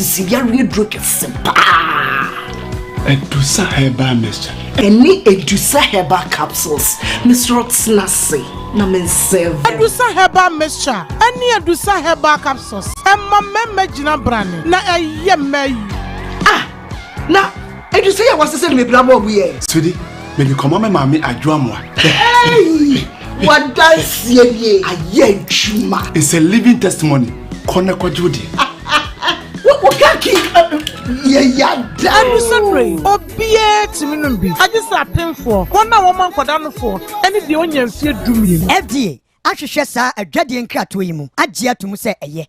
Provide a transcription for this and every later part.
sisi ya redro kesempa Edusa herbal mixture any Edusa herbal capsules Mr. Snassi na men serve Edusa herbal mixture any Edusa herbal capsules emma memme gina brand na eye mai na Edusa ya wase se me brabo we Sweetie me be come mama adwoamwa hey what dance ye aye chuma it's a living testimony kone kwajudi what kaki yeah Edusa pray obie timinumbi agisa penfo wona woman kwadano for any de onya mfie dumie FDA ahwehwe sa adwade nkrato yi mu agye atum se eye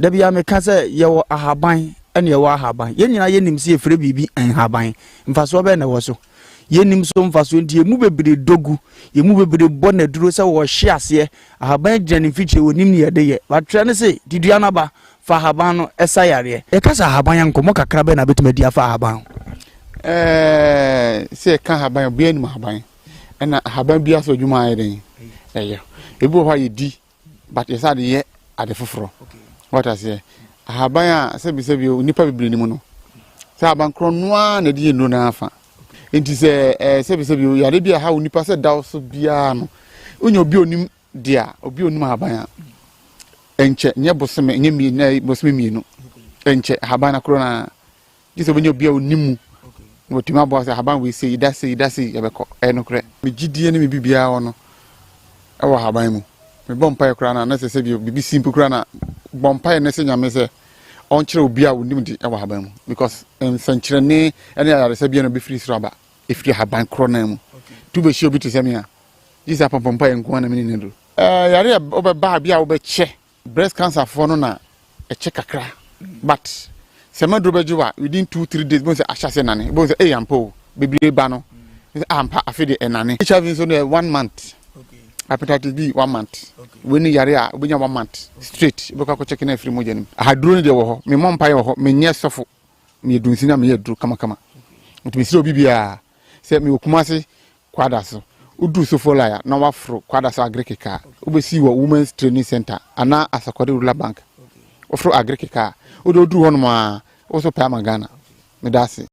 Dabia me ka se ye wo ahaban ene ye wo ahaban ye nyina ye nim se efre bibi enhaban mfaso be na wo so ye nim so mfaso ndi emu bebere dogu ye mu bebere bona duro se wo hye ase ahaban gyan fiche wonim ne ye de ye batwe ne se didua na ba fa ahaban no esa yare e ka sa ahaban yankomo kakra be na betumadi afa ahaban se ka ahaban bi anim ahaban ena ahaban bi aso dwuma ayeden eye ebu ho ye di but ye sa de ye ade foforo what I say ahabanya sebi nipa bibiri ni mu no se abankro noa na de enu na afa enti se sebi yare bia ha nipa se daw so bia no onyo obi onim dia obi onim ahabanya enche nye boseme nye mi na boseme mi no enche ahabanya kro na jise onyo obi onimu wotima bo se ahaban we se idase yebeko enokre me gidie ne me bibia wono e wo ahaban mu me bompa kra na se sebi bibi simple kra na bompa ne se nyame se on kire obi a wonim di e wa haban mu because sankyire ne ene ya se bia no be free sraba e free haban kro na mu tu be shi obi to se me a jisa pompa enko na me ne do yare obe ba bia obe che breast cancer for no na e che kakra but se ma do be jiwa within 2-3 days bon se ahase nane bon se e yampo bebre ba no ampa afede enane HIV so no 1 month hepatitis B 1 month. When you are 1 month straight, because I check in every morning. I had drawn the war, me mom pie or me near suffer. Me do sina me do kama. It me so bibia. Say me kumasi kwadaso. Udu so for liar, now afro kwadaso agrikeka. Ube see what women's training center. Ana asakwade rula bank. Ofro agrikeka. Udo do one ma also pay magana. Me dasi.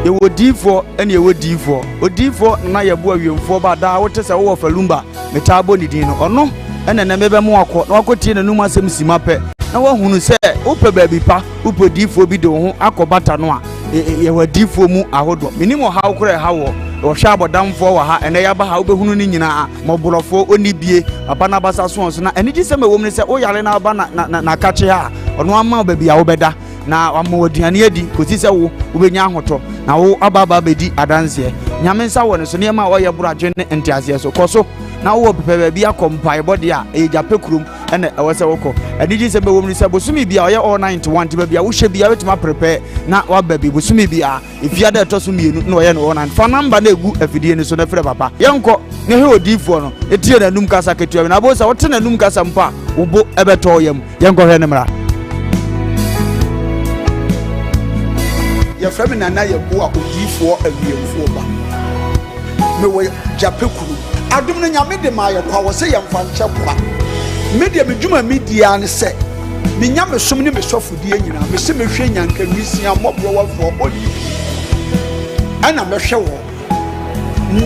ye wo D4 ene ye wo D4 o D4 na ye bo awiemfo ba da wo tese wo falumba metabo ni din no ono ene na mebe mo akọ na akotie na num asem sima pe na wo hunu se wo pe ba bi pa wo pe D4 bi de ho akobata no a ye wa D4 mu ahodo minimo ha wo kure ha wo hwa abodamfo wa ha ene ya ba ha wo be hunu ni nyina moborofo oni bie papa na basa so na ene gi se me wo mne se wo yare na ba na kache ha ono ama ba bia wo beda na amoduane adi kosi se wo benya ahoto na wo ababa bedi adanse nyame nsa wo ne so ne ma wo ye buradwe ne entiase so koso na wo pepe bia kompai body a e jape kurum ene e wo se woko adiji se be wo mni se bosumi bia wo ye all 91 tiba bia wo hye bia wetima prepare na wa baby bosumi bia ifia da to so mienu na wo ye no 19 fa number na egu afidie ne so na frɛ papa yenko ne he odifo no etie na num kasa ketua na bo se wo te na num kasa mpa wo bo ebeto yam yenko hwe ne mra ya frame na ye bo a odifo awiemfo ba me wo jape kuru adum no nyame de ma ye kwa wo se ye mfa nche kwa me de medwuma media ne se me nyame som ne me sofodie nyina me se me hwe nyanka nwisia mobro wafo oni ana me hwe wo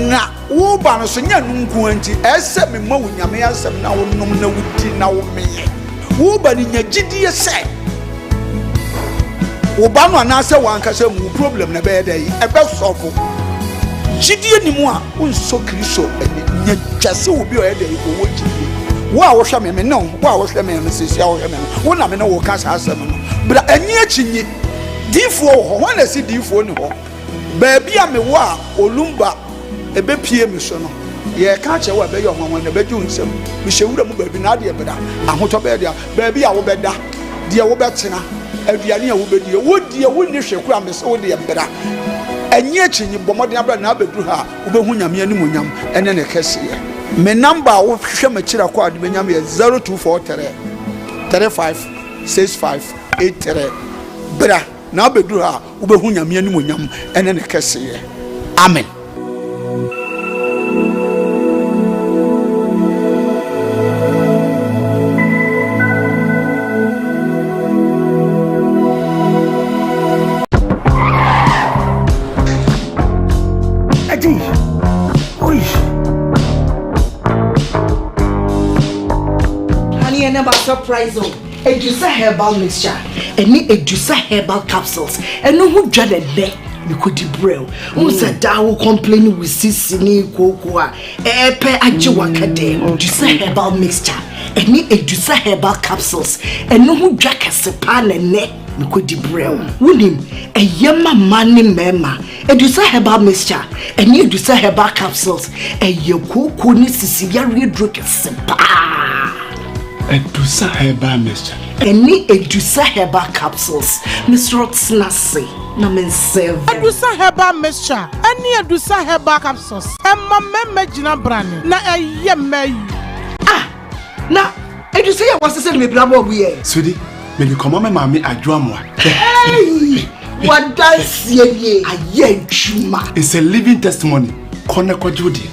na wo ba no so nya nunku anti ese me ma wo nyame asem na wo nom na wudi na wo meye wo ba ni nya gidie se Obano anase wankase mu problem na be dey e be sofo gidie nimu a unso kristo nya twase obi o dey ko wo gidie wo a wo hwe me no wo a wo hwe me sisi a wo hwe me wo na me no wo ka sa asem no bra ani achinyi difo ho na si difo ni ho ba bia me wo a olumba e be pie me so no ye ka che wo be yo hwanwan na be ju nsem me hyewura mu ba bi na de e beda ahoto be dia ba bia wo beda de wo betena aduane a wo bedie wo die wo ni hwe kura me se wo de mbra enye chinyi bomode abra na abedu ha obehu nyame ani monyam ene ne kese ye me number wo hwehwe machira kwa de benyam ye 0243 356583 bra na abedu ha obehu nyame ani monyam ene ne kese ye amen. Surprise on Edusa herbal mixture any Edusa herbal capsules and no who dread there you could brew unsa dawo complain with sisini kokoa pe ajiwaka de Edusa herbal mixture any Edusa herbal capsules and no who drag a sepan and ne you could brew wunim a yama mani mema Edusa herbal mixture and Edusa herbal capsules a yoko ni sisiya redruk sepa Edusa herbal mixture. Any Edusa herbal capsules. Mr. Snassi. Na mensev. Edusa herbal mixture. Any Edusa herbal capsules. Emma meme jina brand. Na yeme. Ah. Na Edusa ya wase se me blabo buye. Sudi, me di koma me mami adwamwa. Hey. What dance ye aye juma. It's a living testimony. Kone kwa judi.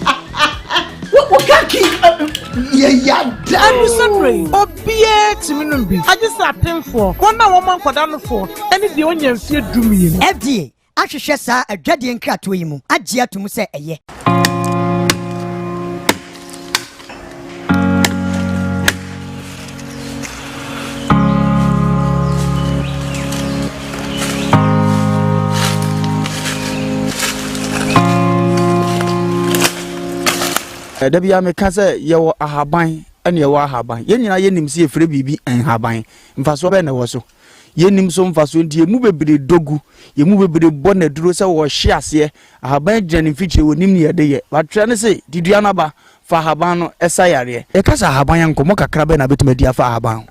What kaki yeah, Edusa Ray. Obie timinumbi. I just append for. One woman for down for. Any the onion fear do me. FDA. Ahwehwe saa adwade nkrato yi mu agye atum sɛ ɛyɛ da bia me ka se ye wo ahaban ene ye wo ahaban ye nyina ye nim se efre bibi enhaban mfaso be ne wo so ye nim so mfaso ndie mu bebere dogu ye mu bebere bo na duro se wo hye ase ahaban gyani fiche wo nim ne ye de ye batwa ne se didua na ba fa ahaban no esa yare e ka sa ahaban yankomo kakra be na betuma dia fa ahaban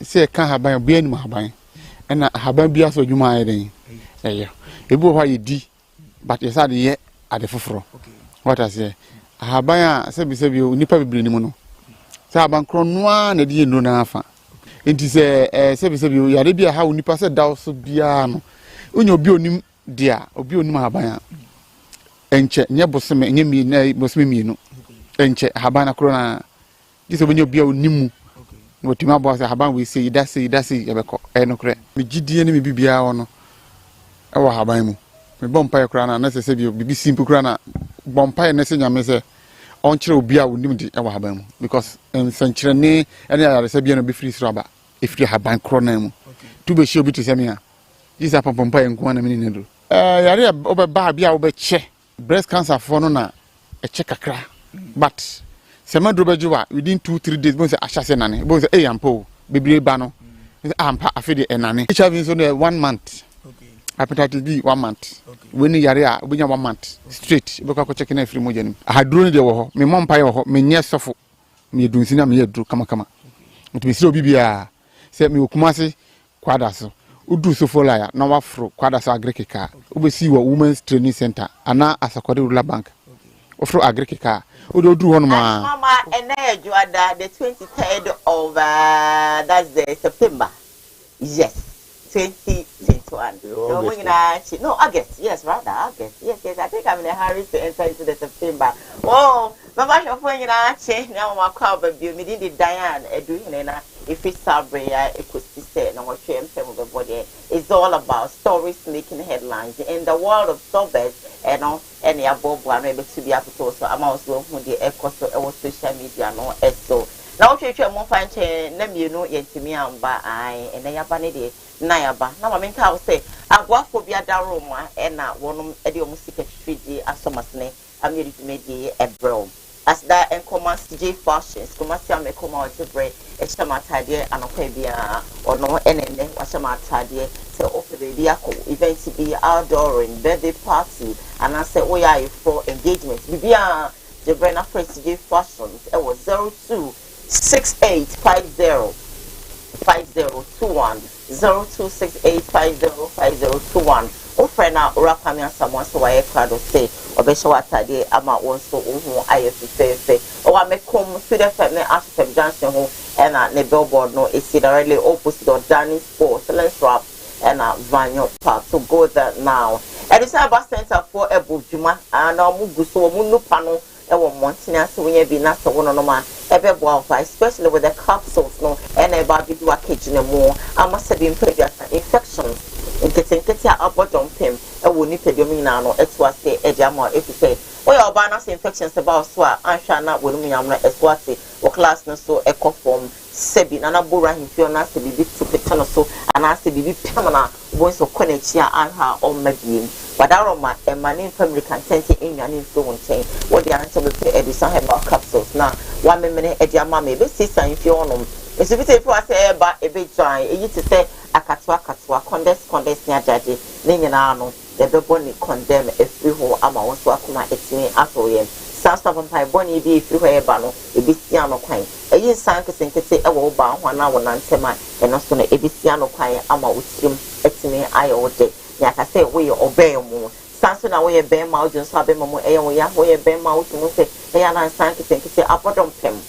se ka ahaban bia nim ahaban ena ahaban bia so dwuma ayeden ebu ho ye di but ye sa de ye ade foforo. What I say, Ahabaya, Sebi, Nipa Bilimuno. Saban Cronoa, Nedi no nafa. It is a Sebi, Yarabia, how Nipa said, Dawso Biano. Unyo Bionim, dear, or Bionim Habaya. Enche, Nebosame, Nemi, Bosmino. Enche, Habana Crona. This is when you be Nimu. What you was a Haban, we say, that's it, Ebeko, Enocre. Me Gideon, me Bibia ono. Our Habamu. Me bompire crana, necessary, be simple crana. Bompire nessenya me say on kire obi a wonim di e wa haban mu because senkyere ne ene ya resebia no be free sraba e free haban kro na mu tu be shi obi to seme a isa pompire nko na meni nedo yare obeba bia wo be che breast cancer for no na e che kakra but sema dro be juwa within 2-3 days bon say ahase nane bon say e ampo bebre ba no ampa afede enane HIV so 1 month. Hepatitis B 1 month. When you are 1 month straight, because checking every morning. I had drawn the war, me mom pie or me near suffer. Me do sina me do kama. It be so bibia. Set me ukumasi quadaso. Udu so for liar, now afro quadaso agrica. Ube see what women's training center, and now as a quadrilla bank. Ofro agrica. Udo do one ma. Mama, and there you are the 23rd of that's the September. Yes. 2021. No, August. Yes, rather August. Yes. I think I'm in a hurry to enter into the September. Oh, Mama, you're going to now. My car, baby, me did the Diane, doing if it's Sabre, it could say, no, what you the body. It's all about stories making headlines in the world of stories, and all any above one able to be able to. So I'm also who the echo social media, no, so. Now, if you're more fine, name you know, yet to me, and they are vanity. Nayaba. Now, I mean, I'll say, I work for Biada Roma and one idiom secretary as Somasne, I'm ready to make a bro. As that and commerce J fashions, commercial make come out to break a shamatadie and a quabia or no enemy, what shamatadie, so offer the vehicle, event to be outdooring, birthday party, and I say, oh, yeah, for engagement. Bibia, the Brenna Press J fashions, it was 0268505021. 0268505021 O friend na ora kwame someone so why crowd say obesho atade ama won so ohu ayefefe o wa me kom to the family after junction ho and na billboard no is directly opposite of Danny Sports let's wrap and Vanyo Park to go there now and it's about center for Ebu Juma and mugu so munu pano ewo mountain so we be na so one no ma ebebo especially with the capsules no and about do a kitchen more I must have been previous infections nkete abodon pem ewo ni pediomi na no etwa say ejama if you say we urbanous infections about so answer na wonu nyam na etwa say o class no so eco form sebi na bora himfio na se bibi tupeta no so ana se bibi pem na wo so konechi a anha o mabiem wadaroma emani family content in yan so wonten wo dia answer be edison herbal capsules na wa memene ejama me be sisa himfio no Mr. Peter, if I say about a bit dry, you to say a catwa, condense near judge, Ninano, the Beboni condemn a free hole amount to Akuma etime after him. South of my bonny be free hair bano, a bisiano quine. A year scientist and say a woe bound 1 hour and tema, and also a bisiano quine ama with him etime I all day. Yaka say we obey more. Sanson away a bear mouth and Sabemo, a way a bear mouth to say, they are not scientists and say upon him.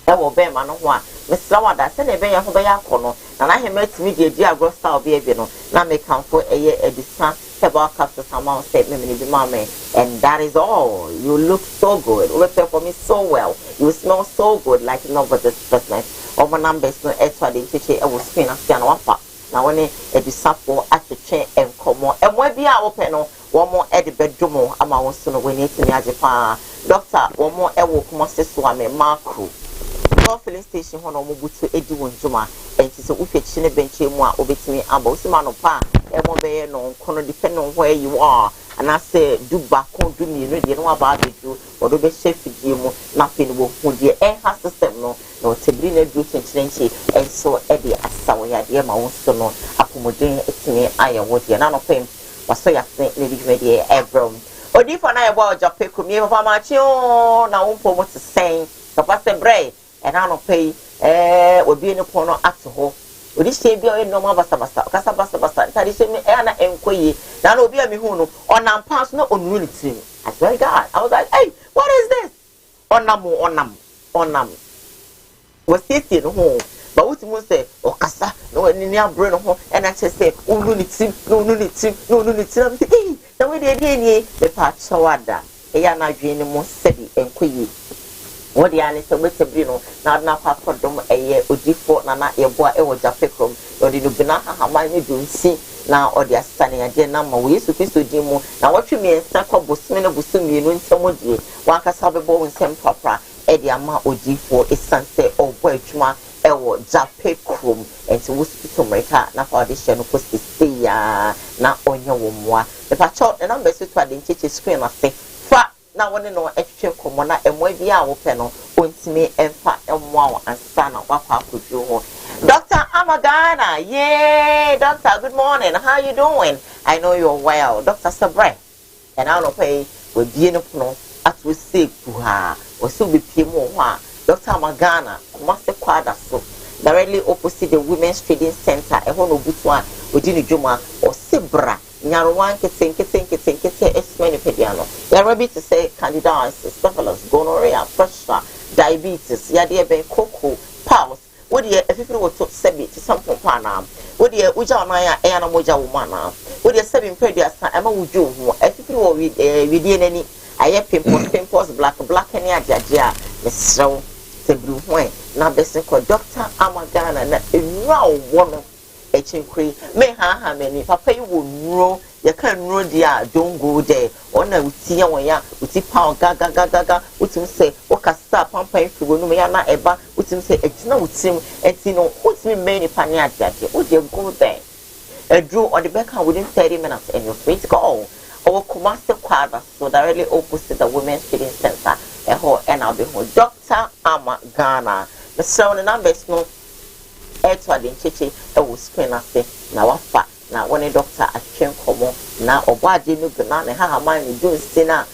Ewo be ma no ho a mesra wada se na be ya ho be ya kono na na he met me dey agro style be no na me kanfo eye edisa herbal capsules amount say me be mama and that is all. You look so good. You for me so well. You smell so good like nobody's business. Over numbers no etwa dey cheche e wo screen afia na wafa na woni edisa for atche enkomo e mo bia wo pe no wo mo e de bedroom ama wo so no we need to age pa doctor wo mo e wo kuma se so ame macro filling station hono mo butu edi wonjuma enti se ufechi ne benche mu a obetimi aba osima no pa e mo be no kono depend on where you are and I say do back on do me no de no aba bedu odo be chef die mu na pe no hu de e ha system no no tebri na du chenchi enso e de asawo ya de ma won so no akomoden etimi aye wo de na no pem waso ya se ne bi de ebrom odi for na e bo jape kumie papa ma chi o na won po mo te sen papa se bre and I don't pay will be in a corner at home. Would this say be a normal basta basta? Tadi say me ana enkoye. Now will be a mihuno on am pass no on unity. I swear to God. I was like, hey, what is this? Onam. Was sitting home. But what you say, Okasa, no near brain home, and I just say, no unity. The way they did the part shawada. Ayana dream most steady and quick. What the answer with the Bruno, not na papa dom a year, Udifo, Nana, your boy, it was a picrum, or the Lubinaha, how many do see now, or they are standing a dear number. We used to piece to Dimo. Now, what you mean, Sako Busmina Busumi, and someone dear, one can have a bow and same papa, Eddie Ama Udifo, is sunset or Boychma, Ewo, Jape Crum, and to Hospital America, now for audition, of course, stay now on your woman. The patrol, and I'm best to identity screen, I say, na woni no etwe komo na emwa bia wo pe no ontimi emfa emwa ansa na wakwa kodu ho. Dr. Amagana, yay, doctor, good morning, how you doing? I know you're well. Dr. Sabre, and I don't pay with being no at we say puha or so be pimo wa. Dr. Amagana, Master Quadra so directly opposite the Women's Trading Center, a hono butwa within Juma or Sibra. Nyaruwan kete esmeni pediano. They are ready to say candidiasis, syphilis, gonorrhea, pressure, diabetes, yadia ben cocoa, pulse. What do you if you were to sebi to some pana? What do you uja maya ayana moja umana? What do you sebi pediasa ema uju if you were within any aye pimples, black any ajajia, Mr. Sebru Huen, now best called Dr. Amagana, na raw one. Me ha many papa you will know you can't know dear don't go there on a uti ya uti pound gaga utim say okasa pampa if you no me na eba utim say etina utim etino utimi many pania judge o je go there a drew on the back within 30 minutes and you're free to go our Kumasi Quadra so directly opposite the Women's Trading Center and I'll be home Dr. Amagana the sound numbers no etwa de ncheche e wo screen ase na wafa na woni doctor atwen komo na obaade no gna na ha man ni do sina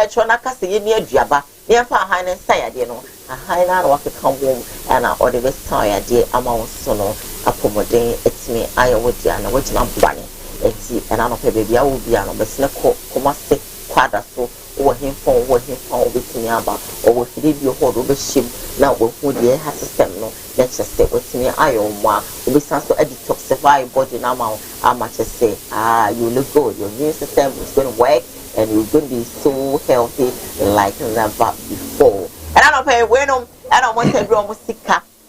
chona kase ye ni aduaba ne fa han ne nsa de no han na wa ka bom na o de besta ya de ama wo so no apomoden etimi ayo wodi ana wodi na bane enti and I no pay baby I will be an obesna Kumasi quadra so or him phone with me about or if you your hold over ship now who the has system no let's just stay with me I own one will be some to detoxify body now how much I say you look good your immune system is going to work and you're going to be so healthy like never before and I don't pay when I don't want to be almost sick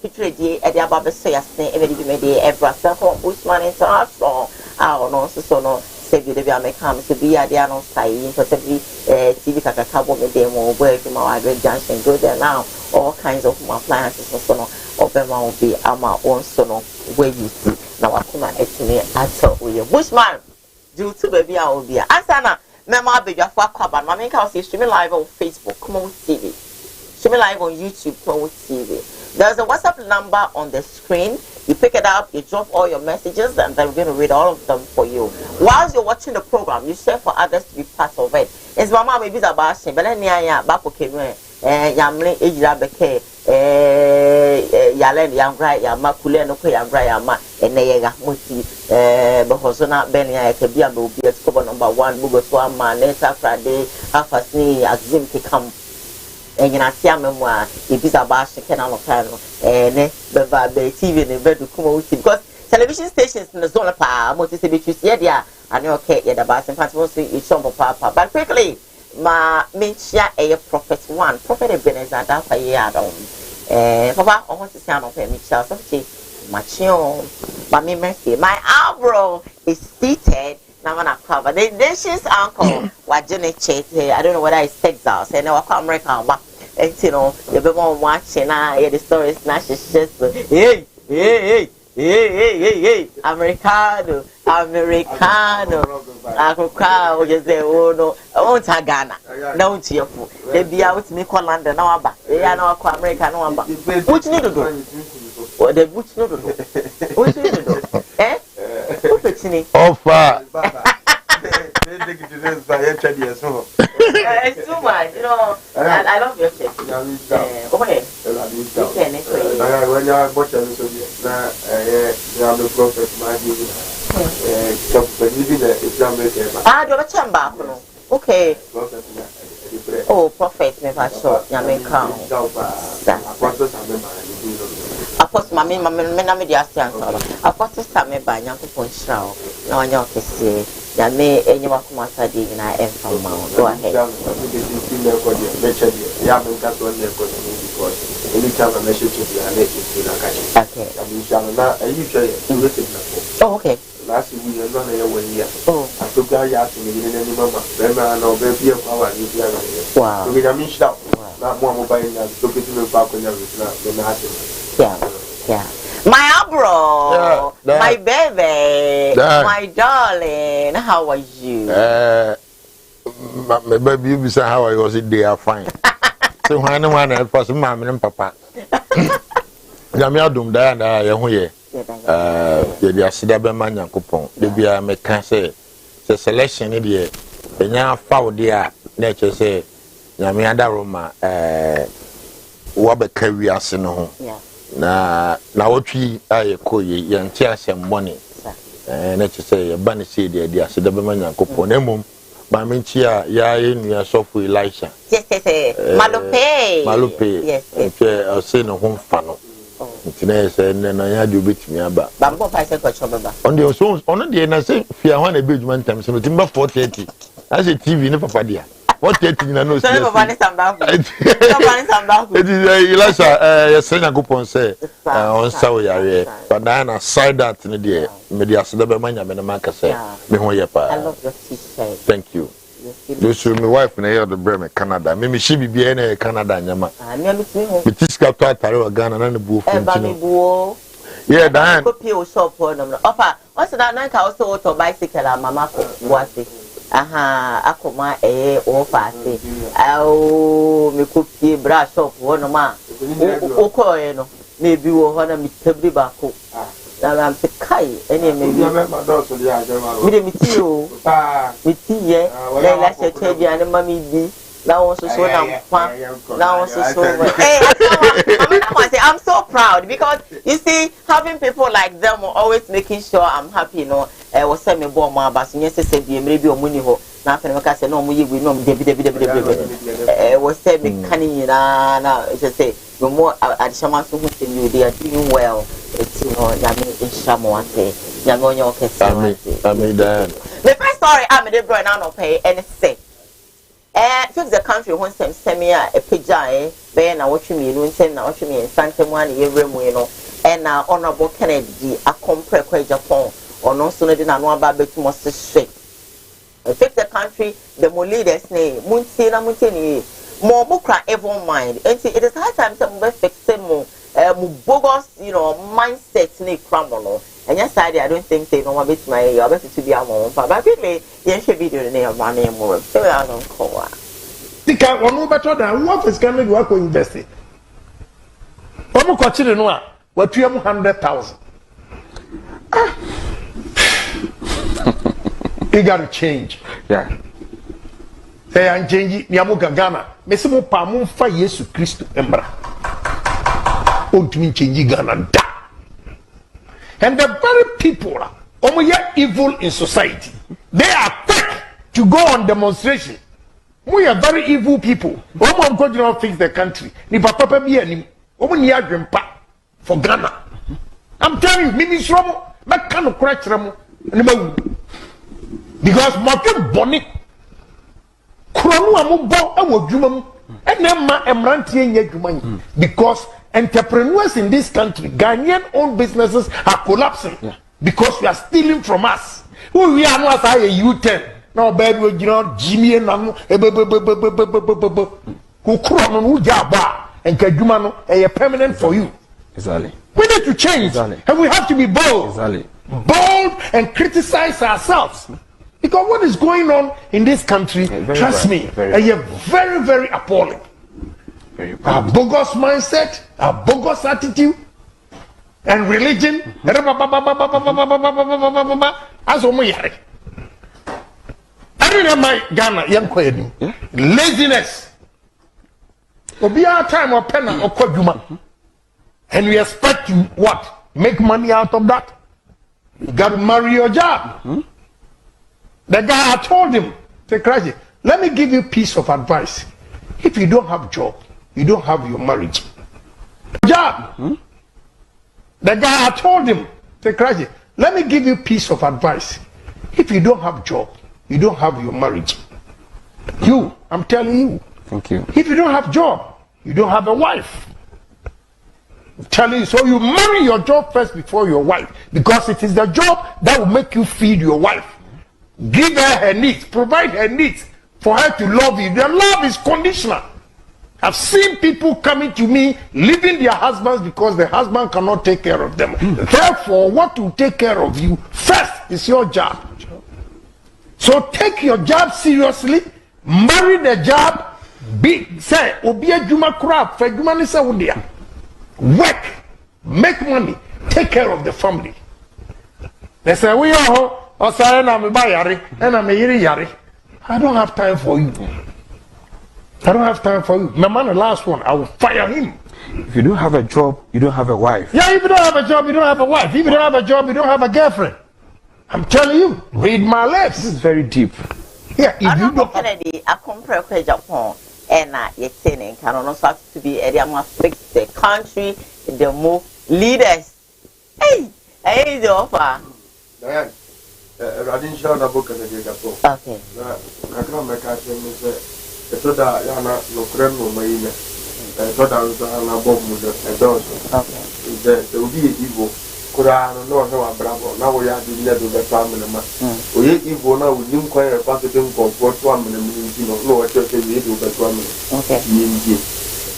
Picture at the Abba say a snake every day every second Bushman international I don't know so no say you the make come to be at the no side for every TV cabo me demo where to my junction go there now all kinds of appliances so no open will be our own sono where you see now I come at me at your Bushman due to baby I will be answer Mama be your for cover my main house is streaming live on Facebook Kumawood TV streaming live on YouTube Kumawood TV. There's a WhatsApp number on the screen. You pick it up, you drop all your messages, and then we're going to read all of them for you. Whilst you're watching the program, you share for others to be part of it. It's Mama maybe about but then back okay, Yamlin, Ejabeke, Yalen, Yamra, Yama, Kuleno, Yamra, Yama, and Nega, Muti, Bohosona, Benia, Kabia, will be a scope number 1, Bugoswama, Neta Friday, Afasni, Azim to come. And you see, memoir, it is about chicken on and the TV in the bed to Kumawood because television stations in the zone of power, most of the I know okay, yeah, the bass and fast mostly it's some papa. But quickly, my mention a prophet one, prophet of Benazar, that's a year on. Papa, almost the sound of him, Michelle, something, my mercy, my eyebrow is seated. Now I'm gonna cover. The nation's uncle, what Jenny Chase, I don't know whether it's Texas, and I come American, but you know, the people watching, the stories, now she's just, hey, Americano, I could cry, just say, oh no, I won't have Ghana, no cheerful. They be out to me, call London, no, but they are not American, no, but which need to do? What the which need to do? Which need to do? Eh? Offer. It's too much, you know. I love your check. Okay. Okay. Oh, prophet, never saw Yamin Apostle, my media stands. Apostle, Sammy by Yanko Ponchao. No one else is here. That may anyone come outside and I am from Mount. Go ahead. Oh, okay. Last week, we were on 1 year. Oh, I took our yacht to me in any moment. Then I know baby of our new. Wow. So we are mixed up. Not more mobile, took it to the park when I was yeah. My bro, my baby, my darling, how are you? My baby, you say how I was it, they are fine. So when anyone else was mammy and papa. Yamiadum Diana, Yahuye. The Asidabe Mania coupon, the Bia make say, the selection idiot, the young foul dear, nature say, Yamiada Roma, Wabe carry us in home. Na wotwi aye koye yanti asem money na che say ban say dia Asidabe Mania coupon emom ba menchi a ya enua sofu Elisha yes Malupe yes o say no ho fa no ntina say na ya de obetimi aba bambo pa say ko chobeba on the so on the na say fia ho na bedjuma ntam so timba 4:30 as a TV ne papa dia 4:30 na no so papa ne samba it is Elisha yesenya kupon say on saw yare but na side that ne dia media Asidabe Mania me na maka say me ho ye pa. I love your t-shirt. Thank you. This is my wife na here the Bremen Canada. Me she bibia na Canada nyama. Me me ho. Me tiska to atare wa Ghana na ne buo funti. Yeah, Dan. Copy o shop no. Opa, what's that na ka also auto bicycle mama ko wase. Aha, akoma o fase. Au me copy bra shop no ma. O ko no. Me bi wo ho na me tabri ba ko. I'm the Kai, any maybe. We didn't meet you. With tea, let's tell you, and Mammy B. Now also so now also so. Hey, I'm so proud because you see, having people like them are always making sure I'm happy, you know. was send me bomb my bass, and yes, said be maybe a money ho. Nothing like I said, no, we know was said me canning now, just say, no more at Shaman who you, they are doing well. It's Yami in Shamoante, Yamonyo Kessa. I mean, the first story I'm a boy now pay and say. Fix the country once them send me a pijay, then I watch me, and send now watch me and Santa one every window, and now Honorable Kennedy, a compre Japan, or no sooner than I know about Betty Monster Street. Fix the country, the more leaders name, Munsina Muntini, more Bukra ever mind. And it is high time some fix more bogus, mindset need crumble. And yes, I don't think they know what my other to be a moment, but really, yes, should be doing a money more. So I don't call. Think I want better than what is coming to work with investing. One more question, what 100,000. You got to change. Yeah. Say I'm changing Yamuka Ghana. Mesimo Pamun fa Yesu Christu Embra. Ultimate changing Ghana. And the very people who are evil in society, they are quick to go on demonstration. We are very evil people. We are going to fix the country. Ni papa be any. We need a grandpa for Ghana. I'm telling you, Mimi Shromo, that kind of crack Shromo. Because Martin Bonnie, Krono Amubo, and what Jumam, and then my Emranti Yeguman. Because entrepreneurs in this country, Ghanaian-owned businesses are collapsing because we are stealing from us. We are not a U10. Now, baby, Jimmy and Namu, who Krono, who Jabba, and Kajumano, are permanent for you. Exactly. We need to change, exactly. And we have to be bold. Exactly. Bold and criticize ourselves. Because what is going on in this country, trust me, is very, very appalling. Our bogus mindset, our bogus attitude, and religion. As Omoyari. I remember Ghana, young Kwedi. Laziness. Will be our time or penna or Kojuma. And we expect to what? Make money out of that. You got to marry your job. The guy, I told him, say, Christ, let me give you a piece of advice. If you don't have a job, you don't have your marriage. Job. The guy, I told him, say, Christ, let me give you a piece of advice. If you don't have a job, you don't have your marriage. You, I'm telling you. Thank you. If you don't have a job, you don't have a wife. I'm telling you, so you marry your job first before your wife. Because it is the job that will make you feed your wife. Give her needs, provide her needs for her to love you. The love is conditional. I've seen people coming to me, leaving their husbands because the husband cannot take care of them. Therefore, what will take care of you first is your job. So take your job seriously, marry the job, say, Obia Juma Krab, Fejumanisa Udia. Work, make money, take care of the family. They say, we are. I don't have time for you. I don't have time for you. My man, the last one, I will fire him. If you don't have a job, you don't have a wife. Yeah, if you don't have a job, you don't have a wife. If you don't have a job, you don't have a girlfriend. I'm telling you, read my lips. This is very deep. Yeah, if you don't. Kennedy, I compare Japan, and you're saying, can also have to be a young fix the country, the move leaders. Hey, the offer. Radin Shah na boka na dia gapo. Okay. Na kakra meka chemi se etoda yana no krem no mai ne. Etoda so na bob mu de edoso. Okay. Is the obi evo kura no no wa bravo na wo ya di le do be family ma. Oye evo na wo nim kwan e pa to dem comfort to amene mu nti no wo che che we do be to amene. Okay. Yinji.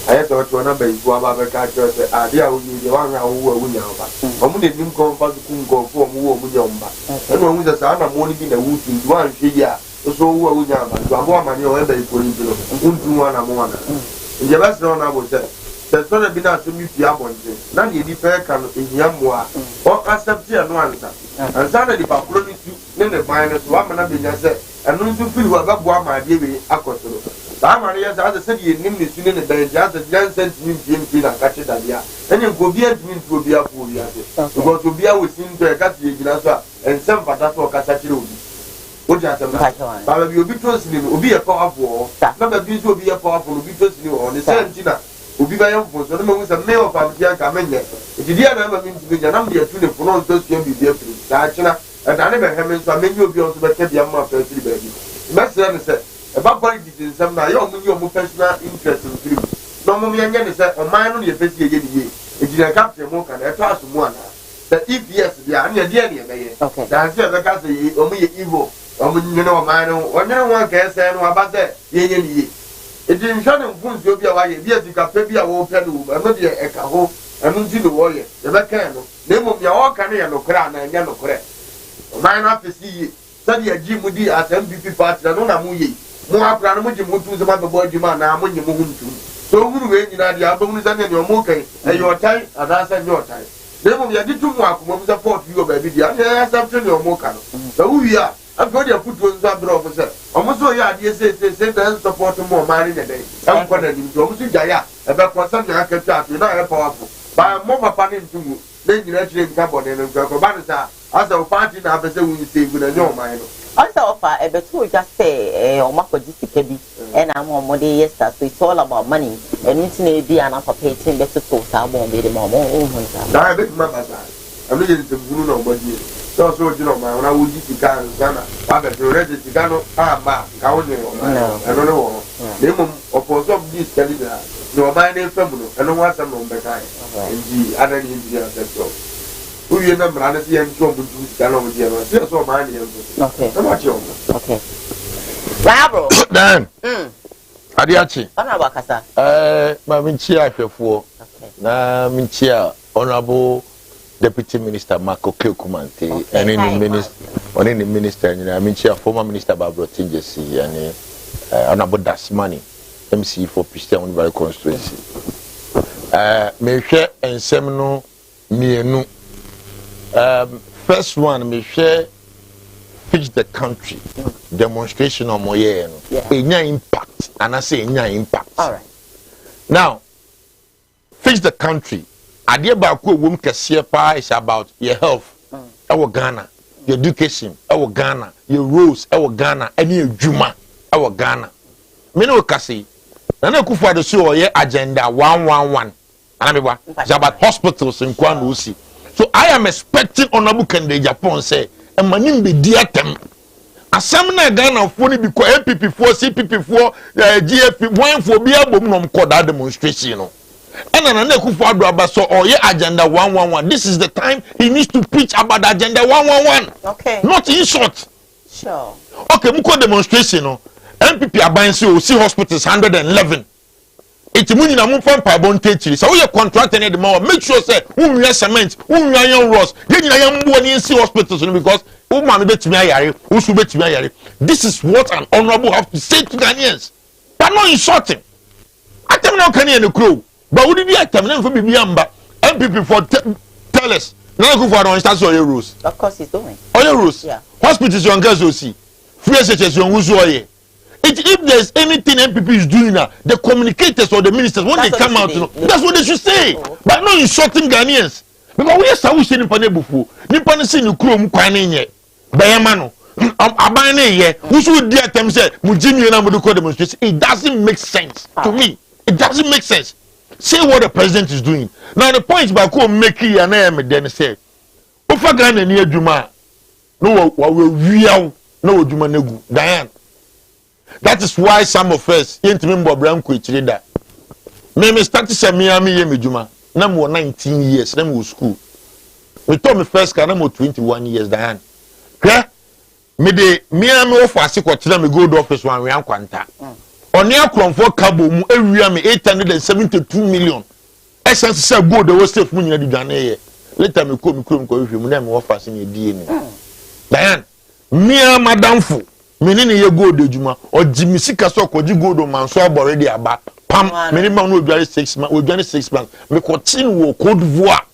Aye to na be ifu aba be ka che se ade a wo yi de wa hwa wo wu nya ba. Omu de nim comfort ku ngofo mu wo mu nya mba. Eno omu de sa na mo ni bi na wu tu do an hwe ya. So wo nya ba. Do abo amane o e be ifu ni bi no. Untu wa na mo wana. Nje ba se na bo se. Se so na bi na so mi fi abonje. Na ni di pe ka no ehia mo a. O accept ya no ansa. Ansa na di pa pro ni tu ne ne ban ne so amana be nya se. Eno ntu fi wa ba bo amade we akosoro. Bama yes as a city in Nimmy Swin and the Jazz sent me to catch it at ya. And you go be to me to be a pool yard. Because to be a with him to a cat and some patato casachi. What you have Baba, you'll be trusting him, will be a powerful, not a beast will be a powerful, will be trusting you on the same Tina. Will be my uncle, so the moment a male of Amtia Camenia. If you didn't ever mean to be an ambient to the phone, those can be there for China, and I never have so many of you also better be a more first baby. Master said, about politics in some young personal interest in you. No more young said, or mine only a best year. If you capture more can I trust one. That if yes, they are near the end, okay, that's the country, only evil. You know, mine, or no one can say about that. Ye. It didn't show them fools to be away, yes, you can pay a whole pedal, and not a caho, and not see the warrior, the bacano. Name of your all can no crown and yellow correct. Mine up to see study a Jim Woody as MVP party, and no Muyi. More Pramuji Mutu, the mother boy, Jima, now when you move to. So, who will you know the album is under your moke, and your time, and I said your time. Name of your little mark, who support you, baby, and I have to your mocano. So, who we are. I've got your foot to the officer. Almost so, yeah, yes, and support more money a day. I'm going to do Jaya, about something I can chat, you know, powerful. By a more papa into then you actually come on and go Banasa as a party now, the same you say with a no mind. Also, offer a better just say, or Marco Disney, and I'm on Monday, yes, so it's all about money, and it's maybe an upper painting better to someone be the more. I bet my I'm looking to Bruno, but so you know, when I would get the car, Father, to read the Tigano, I don't know. Name of some this calendar, no, my name Femuno, and no one some on the time, and the other India said so. Who you remember, I see and show with this Gano, yes, so mine. Okay, how much you? Okay. Bravo, Dan. Adiachi. Honorable my Minchia for Minchia, Honorable Deputy Minister Marco Kilkumante, and in the minister, I mean, former Minister Barbara Tinjesi, and Honorable Dasmani, MC for Christian University constituency. Me share and seminal me first one, me share fix the country demonstration on my impact, and I say impact. All right. Now, fix the country. Idea about whom Kasiapa is about your health, our Ghana, your education, our Ghana, your rules, our Ghana, and your Juma, our Ghana. Mino Kasi, Nana Kufa the show your agenda 111. It's about hospitals in Kwanusi. So I am expecting Honorable Kende Japan say, and Manim be dear them. Asamna Ghana funny because MPP4, CPP4, GFP, one for be a boom called that demonstration. And another Kufa so or your agenda 111. This is the time he needs to preach about the agenda 111. Okay. Not in short. Sure. Okay, muko demonstration. MPP abansi see hospitals 111. It's money na mumfa pa bon teachiri. So we contract any the more. Make sure say we cement, we iron rods. Then you am see hospitals because man betimi ayare, usu betimi ayare. This is what an honorable have to say to Ghanaians. But not insulting. I tell now can the crew. But would it be a time for Bibiamba? MPP for tell us. Now go for instance on your rules. Of course he's doing. On your rules. Yeah. Hospitals you guys will see. Free SHS you usually. If there's anything MPP is doing now, the communicators or the ministers when they come out, that's what they should say. Oh. But not insulting Ghanaians. Because we are so saying Nippon before. Nippon see no crew mukwane Bayamano. Abane here. We should dare them say Mujimi and Amuduko demonstration. It doesn't make sense to me. It doesn't make sense. Say what the president is doing. Now the point by Ko make it and I then say, Ofa Ghana near Juma. No, we are no Juma Negu. Diane. That is why some of us ain't remember Bram Kuichida. Me started say Miami Yemi Juma. Now 19 years. Then we school. We told me first can I'm 21 years. Diane. Okay? Me de Miami offer secretary me go to office one we am kwanta. Oni akromfo kabo mu ewia me 872 million. Essence say go the was safe mu nyina dwane ye. Later me ko hwe mu na me offer se ne die ni. Diane. Mia madamfo me ne ye go do adwuma o jimi sika so koji go do man so already aba. Pam me ne ma no odware 6 months, odwane 6 months. Me ko tin wo Côte d'Ivoire.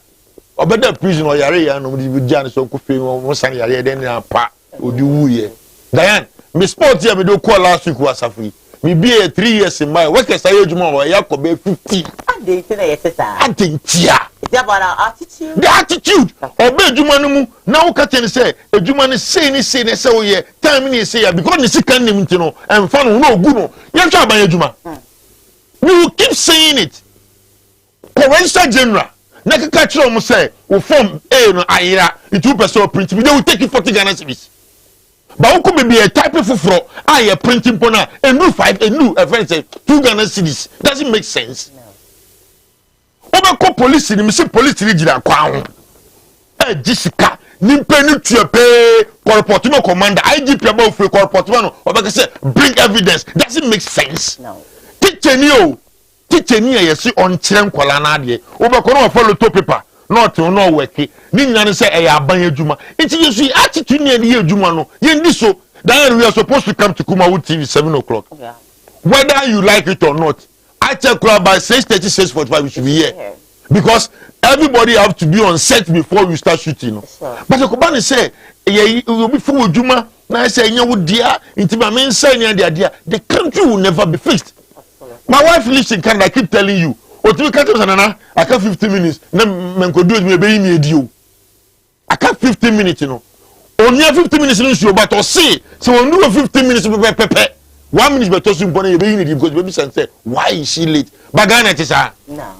Obeda prison o yare ya no di bidian so ko fe mo san yare den na pa odi wuye. Diane, me sport here me do call last week was afri. me be a 3 years in my work as I adwuma wa yakobe 50 Ade ti na yetesa adentia it's about our attitude the attitude obe adwuma no mu na wo ka ten say adwuma no say ni say wo ye time ni say ya because ni sika nim ntino emfa no na ogu no ye twa aban adwuma you keep saying it provincial general na kaka kire mo say wo form A no ayira it will person print we will take you 40 Ghana cedis. But who could be a type of fufro? I printing pona a new 5 a new a friend say 2 Ghana cedis. Doesn't make sense. Over police in the police regional crown. Jessica, Nimpeni to pay corporate commander, IGP about free corporate or say bring evidence. Doesn't make sense. No. Teacher you see on Chen Kuala over corner follow to paper. Not to no work. Nina say a aban adwuma. It you see attitude near the adwuma no. Yendi so then we are supposed to come to Kumawood TV 7 o'clock. Yeah. Whether you like it or not. I tell crowd by 6:30, 6:45 we should be here. Because everybody have to be on set before we start shooting. No? Sure. But the Kubani say you will be full adwuma. Na say nya wo dia intima men say nya dia the country will never be fixed. My wife lives in Canada. I keep telling you. Otimi can't I can't 15 minutes. Na men ko do me be me edi o. I can't 15 minutes, you know. Only 15 minutes in show, but or say so when do 15 minutes pepe. 1 minute but to important you be need because baby say why is she late? But Ghana it is no.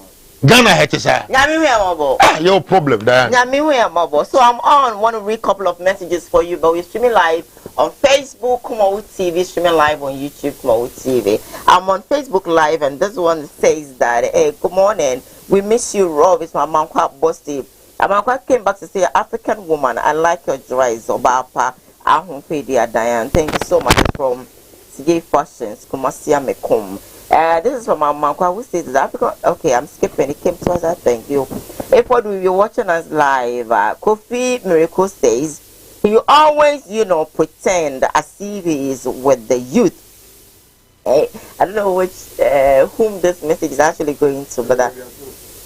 Ghana it is Nyami we amabo. Your problem there. Nyami we amabo. So I'm on want to read a couple of messages for you, but we're streaming live on Facebook, Kumawood TV, streaming live on YouTube, Kumawood TV. I'm on Facebook Live, and this one says that, hey, good morning. We miss you, Rob. It's my mom, Bossy. My came back to say, African woman, I like your dress. Obapa, Ahumpedia Diane. Thank you so much from CJ Fashions, Kumasia Mekum. This is from my mom, who says that African. Okay, I'm skipping. It came to us. Thank you. If what you're watching us live, Kofi Miracle says, you always, pretend as if he is with the youth. I don't know whom this message is actually going to, but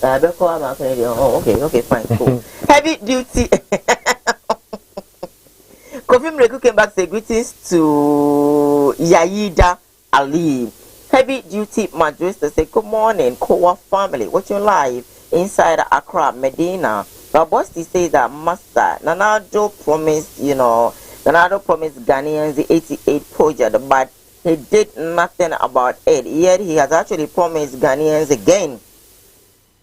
oh, okay, fine, cool. Heavy duty. Kofi Mreku came back to say greetings to Yaida Ali. Heavy duty Madrid to say good morning, Koowaa family. Watching live inside Accra, Medina. But Bosti says that Master Nanado promised, Nanado promised Ghanaians the 88 project, but he did nothing about it. Yet he has actually promised Ghanaians again.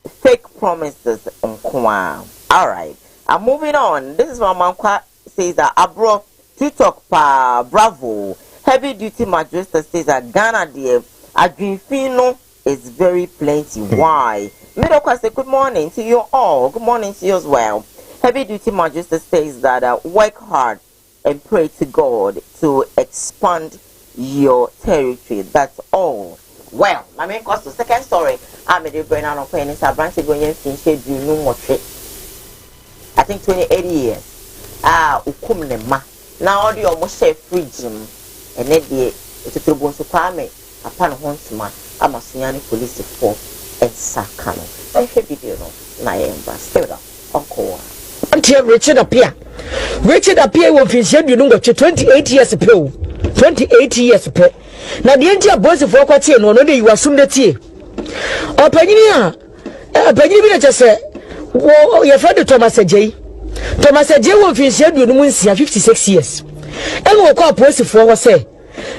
Fake promises on Koowaa. Alright. I'm moving on. This is what Mankwa says that Abro TikTok pa bravo. Heavy duty Madrid says that Ghana dear Adrinfino is very plenty. Why? Middle class say good morning to you all. Good morning to you as well. Heavy duty Majesty says that work hard and pray to God to expand your territory. That's all. Well, my main course to second story. I'm a brain on penny. So branch going in shade you know what I think 28 years. Ukumnema. Now the almost share free gym and then the to to kwame upon huntsman. I'm a senior police for and Sakano. I video no. Na yemba still uncle. Until Richard appear will finish you know 28 years ago. 28 years ago. Now the India boys of Wakati no you assume that ye. Or Pagina just say, well, your friend Thomas J. Thomas J will finish you know 56 years. And we'll call post for what say.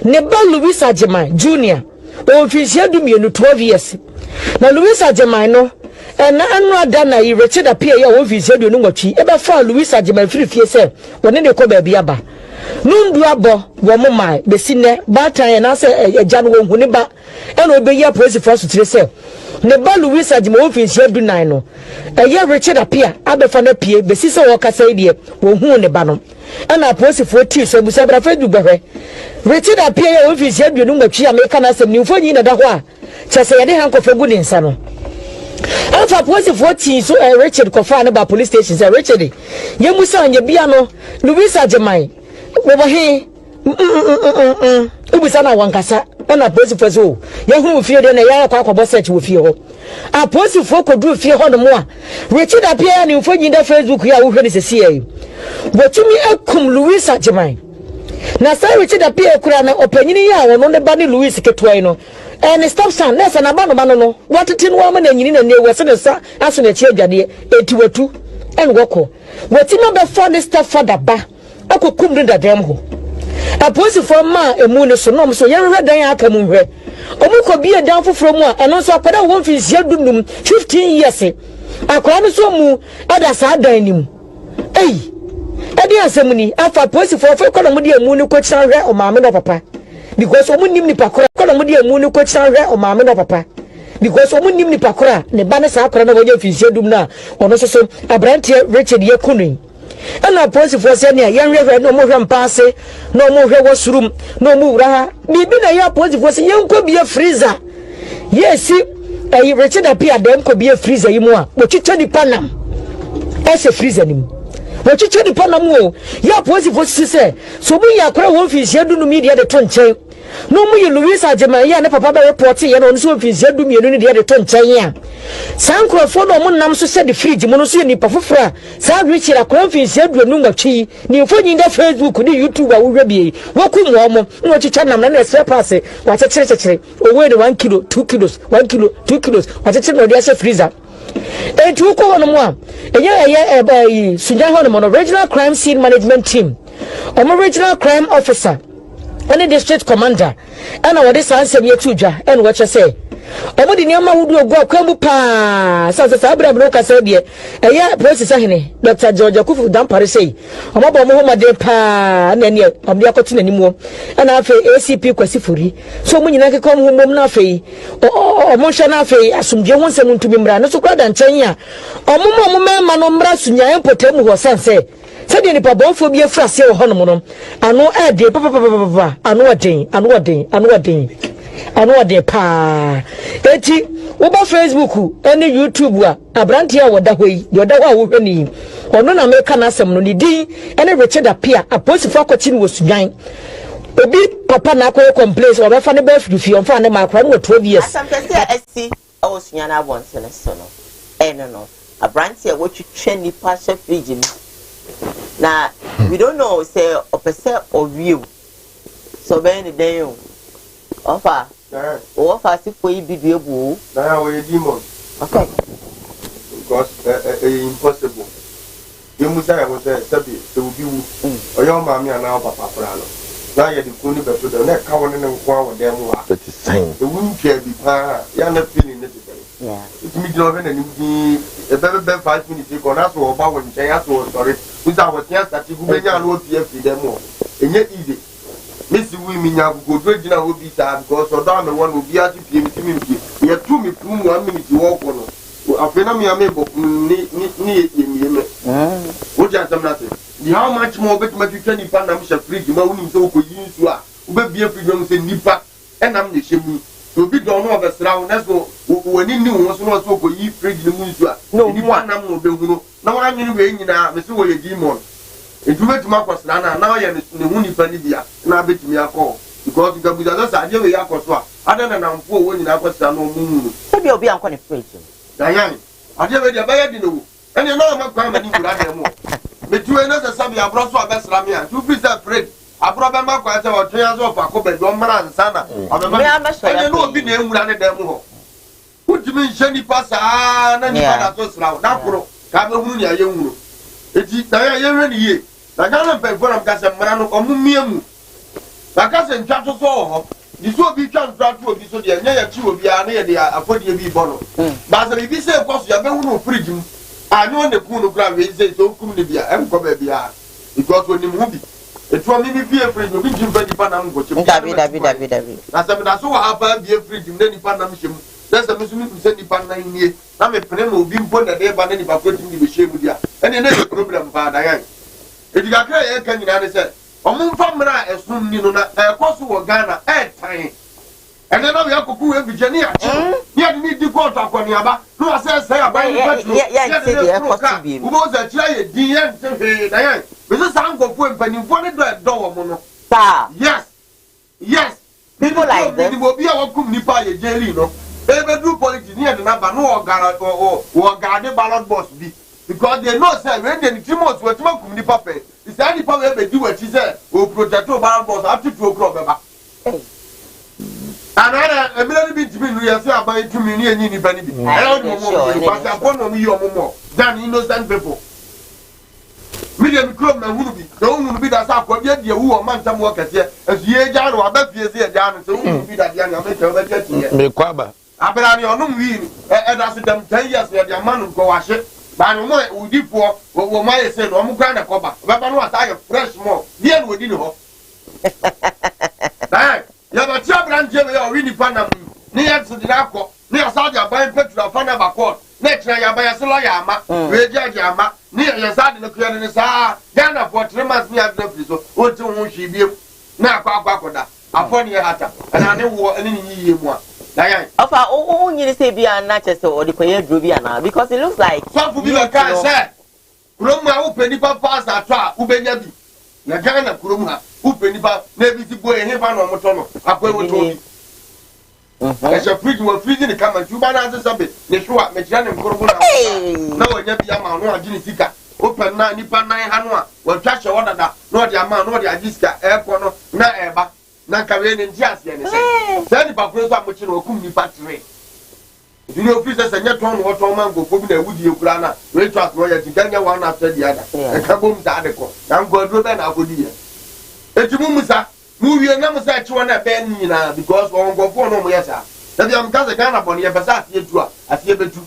Neba Louis Ajema Jr. will finish you know 12 years. Now Louis Ajema no. And I done a Richard appear your office, you know what she ever found Louis Ajema 3 years when they call baby Abba. Nunduabo, Womai, the sinner, Bata, and answer a Jan Woniba, and obey your praise for us to say. Neba Louis Ajema office, you do nine. A year Richard appear, Abba Fan appear, the sister walker say, dear, won't the banner. And I post for tea, so we said, Richard appear your office, you know what she American as a new phone in a dawa. Just say, I didn't have for good in Sano. Alpha was 14 so Richard confined about police stations. Richard, you must on your piano, Louis Ajemai. Over here, it was on one cassa, and I post for so. You fear than a yellow boss with you. I post for could do fear on the more. Richard appear and you find in the Facebook here who is a CA. But to me, I come Louis Ajemai. na say Richard appear kura na opanyini ya wono ne ba ne Louis ketwai no and stop son nessa na ba no no what tin wo ma na nyini na ne wese ne sa aso na chi adwade etiwatu en woko wetima be for the step for the ba akokum ne dadam ho aposi for ma emu ne so no so yenwe dan aka mu hwe omuko bie dan foforo mu a eno so akwada won fi sia dunum 15 years akwada no so mu ada sa dan nim ei edi asemuni afa aposi for kono mu de emu ne ko kira hwe o maame no papa because omu nim ni pakora kono mu de emu ne ko kira hwe o maame no papa because omu nim ni pakora ne ba ne sa akora na woje fi sia dum na ono so abrantie Richard ye kunu ana posi for say ne yan hwe no mo hwe mpase no mo hwe wosurum no mo wura ha bibi na ya posi for say yan ko bia freezer yes Richard apia dem ko bia freezer yi mu a wo chicha ni panam ese freezer ni mu wo chicha ni panam o ya posi for say so mu ya akora won fi sia dunu media de to nchen no mu yi Louis Ajema ya ne papa ba report ye no so fi sia du mienu ni de to nchen ya sankrofo no mu nam so se de fridge mu no so ni pafofra sa Richard akora fi sia du anu ngatwi ni fo nyi da Facebook ni YouTube a wo hwe bie wo ku mo mo no chicha nam na se pass wa chechere owe de 1 kilo 2 kilos 1 kilo 2 kilos wa chechere no de se freezer etu ko wono mo a eye sunya ho no regional crime scene management team original crime officer and the district commander and what this answer me tuja and what you say omudi niama wudu ogu akwambu pa sasa sabra bro ka say de eya process ahene Dr. George Kufu Dampare say omabo mo homa de pa na ne omde akoto nanimo na afa ACP kwasifuri so mu nyina kekom homom na afa omo hwa na afa asumdwe ho nsem ntumi mra no so kwada nchen ya omo mema no mra sunya empotemu ho sense sadi ni pabon fo bia frase ho no no ano ade papa ano ade pa eti wo ba Facebook ene YouTube a abrantia woda hoyi yoda ho a wo hwani ono na meka na asem no ni din ene Richard apia aposifo akochi ni wosudan obi papa na akoye complaints o be fa ne ba fi on fa ne makra no 12 years asam pese esi osunya na bonse ne so no ene no abrantia wo twetwe ni pa sha fridge ni na we don't know say opese or view so be ni den yo offer offer si ko yi bidu ebu na we demon okay because impossible you must say what say sabi to be wu oyo ma mi ana papa fra no na ye de ko ni beto de na ka won ne nko awo dem wa that is saying the wun care bi pa ya na feeling necessary yeah it me do na ni bi e be 5 minutes ko na so oba won nchen ya so sorry uza wo tia start gu be nya no pf dem o enye easy Missy women go to Gina will be sad because or down the one will be at the PM. You have 2 minutes, 1 minute to walk on. A phenomenon near what just nothing. How much more bet my 20 pound I'm free to my women so could use you are. Be a freedom say nipa and I'm the shame. To be done over surround that's when you knew was not so could you free the moon. No, you want them will be no one you in Mr. Demon. Into me to Marcos Nana, now I am the Wuni Panibia, and I bet me a call. Because you can be the other side of Yakoswa, other than I'm poor when I was no moon. Maybe you'll be on qualification. Diane, I never did a know. And you know I'm not coming to that more. But you another Sabia Broswa Beslamia, 2 pieces of bread. I brought my market about 3 years of a couple of Domara and Sana. I know be named Rana Demo. Put you mean Jenny Passa and Panatos Round, Napro, Cameroon, young. It's Diane ye. I can't pay for a Casamano or Mumiamu. I can't chat to so. This will be transferred to a episode, and near 2 will be near the Apodi Bono. But if you say, of course, you have no freedom. I know the Kuno Grave is so Kumibia and Kobia. Because when you move it from me be afraid of being very Panam. That's what happened, be afraid of any Panam. That's a Muslim who said the Panam in here. I'm a pen will be born that they ban any by putting the shame with you. And another problem, Father. If you are a can you say, Omun Famra as soon you know that a cost of Ghana at time. And then we have to go in Virginia. Yet need to go to Konyaba. No, I say, I buy the who was a child, Diane, with a sound of when you wanted that door, Mono. Yes. People like that will be our Kumnipa, Jelino. They will do politics near the number, no, or guard the ballot boss be. Because they know, sir, when the Timos were to Kumnipa, it's say the power be do what he say o protect o ban boss after 2 o'clock beba anara e mi be timi nu ya say aban tumi ni enyi ni ba ni bi e o mo because upon no mi yo mo than innocent people me dey club na hunu bi na hunu bi da sa ko bi de wu o man tam wo kese asu ye ja no aba fie se ye ja no se hunu bi da dia na me tell be tie me kwaba abra ni onum wi ni e da se dem 10 years ya dia man ko wa hye ba no mo udifo wo ma ye se no mo kra na ko ba ba no ata ye fresh mo dia no odi ni ho dai ya ba tia brand je me ya wi ni pa na ni ya se dira ko ni ya sa dia ban petrol fa na ba ko na tira ya ba ya se lo ya ama we je ama ni ya sa de no kra ni sa Ghana for 3 months ni adna free so o ti ho hwi biem na akwa koda afọ ni hata na ne wo ni ni yiye mu a Ofa, you say be an natchez or the Koya Drubiana because it looks like some people can say, Kuroma, who penny pass a trap, who be yabi. Nagana Kuruma, who penny pa, maybe the boy and Hevan or Motono, up where we told you. As your fridge was freezing the camera, you ban answer something. They show up, Mechian and Kuruma. No, Yabi Yama, no, Jinisika, open 9 Hanua, or trash or order that, not the amount, not the Ajiska, airport, no, Eba. Na kawene ntiase ne se sani pa kuro so amochi na okum ni battery you know officers anya ton wo ton man go fobi na wudi ekura na we trust no ya tiganya one after the other e ka bom sa de ko na godro be na agodi ye etimu musa mu wie na musa chi wona be ni na because on go for no mo yesa da bi am kaze Ghana bon ye pesa atie tu a atie betu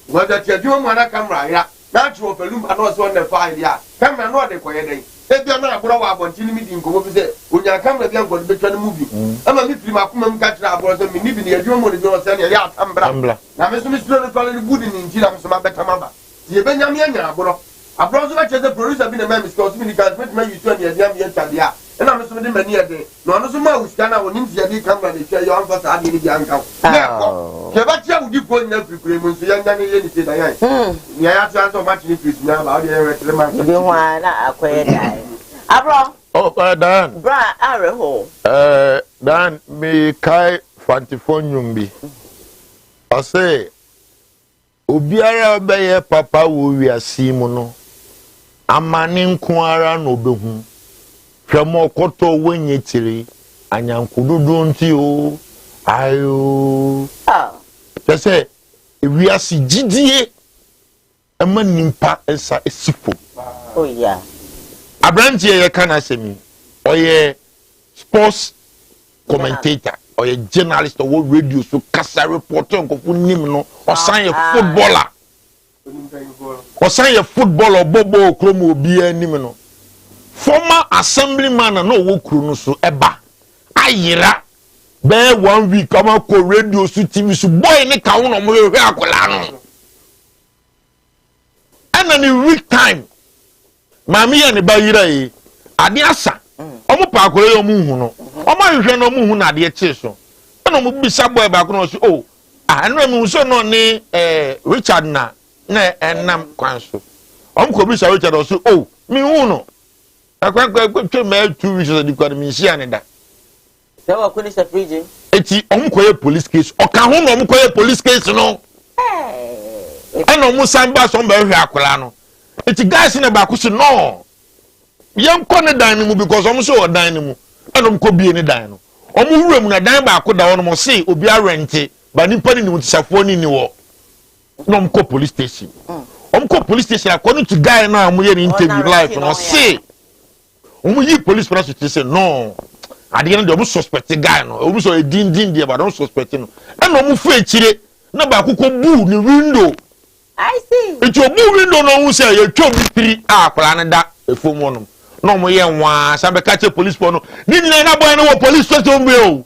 wo da tie dwo mo na camera ya na chi wo pelum ano so na fa ya camera no de ko ye den ebi na aburo wa abonti mi di nkomo bi se onya kamera bi anko be twa ne movie ama mi firi makoma mu ka tira aburo so mi ni bi ne adwo mo ne bi o se ne ya atambra na me so mi suro no fale ni budi ni nti na me so ma betama ba ye be nyame anya aburo so ba cheze producer bi na me so mi ni ka me ma yu to ne ya mi entadia na me so mi de mani ede no no so ma wuska na woni nti ya di kamera ne twa yo anfa sa ade ni bi anka na ko ke ba tia wudi ko nya firi mu so ya nya ne ye ni te da yan ya ya tia so ma chi ni firi na ba o de re tele man bi ho na akoye dai abro oh Dan bra areho Dan me kai fantifonyum I say obiara obeye papa wo wiase mu no amane nko ara no behu hwemo koto wonye tiri anyankododo nti o ayo pese wiase gidie ama nimpa esa esifo oh yeah Abrantie ye kana semi oye sports commentator oye journalist or radio so kasa reporter ko nim no osan ye footballer osan ye footballer bobo kromo obi anim no former assemblyman no wo kru no so eba ayira be 1 week ama ko radio so TV so boy ne ka wo no mo hwe akola no and in week time Mami ya ne ba yira yi ade asa omo pa akore yo mu hu no omo hwehwe no mu hu na ade che so na mo bisa boy ba ko no so oh anu mu so no ni Richard na enam kwan so omo ko bisa Richard so oh mi hu no akwa twe ma 2 weeks di kwa mi hia ne da se wa ko ni se fridge eti omo ko ye police case o ka hu no omo ko ye police case no eno mu samba so ba hwe akola no Iti guys in the back say no. Yam kone dan mu because omo so dan mu. Anom ko bie ni dan no. Omo wuram na dan ba ko da wono mo say obi arente ba nipa ni mu tisafo ni wo. No mo ko police station. Omo ko police station according to guy na mo ye ni interview live no say. Omo yi police press to say no. Ade no omo suspect guy no. Omo so din dia ba don suspect no. E no mo fu echire na ba ko bu ni window. I see. It's your movie no who say you chop 3 plan that efom wonom. No mo ye nwa sabe catch police for no. Ni na boy no police station be o.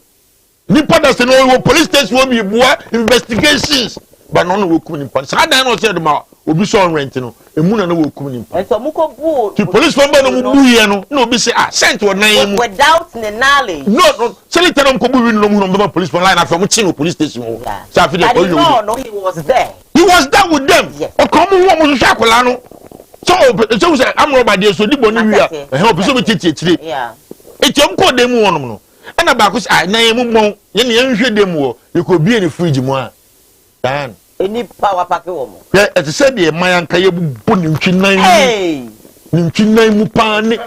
Ni pada se no police station wo bi boa investigations. But no wo kum ni pa. Sa dan no say ma obi so rent no. Emu na wo kum ni pa. And so mo ko bu. The police for no mu bu ye no. No be say sent wo nan mu. Without the knowledge. No. Say tell them ko bu wi no mu no police for line after mo chi no police station wo. Sa fi dey call you. No, he was there. He was there with them. O come who so akola no. So say am roba dey so dibo ni wi a. Obi so be titi. Yeah. Ejem ko dem wonom no. E na ba ko say na yem mmon, ye ne nhwe dem wo. Ye ko bie ni fridge mu a. Dan. Any power pack wo mo. Ye e say be man anka ye bu ni ntwi nan. Hey. Nimchina mu pa ne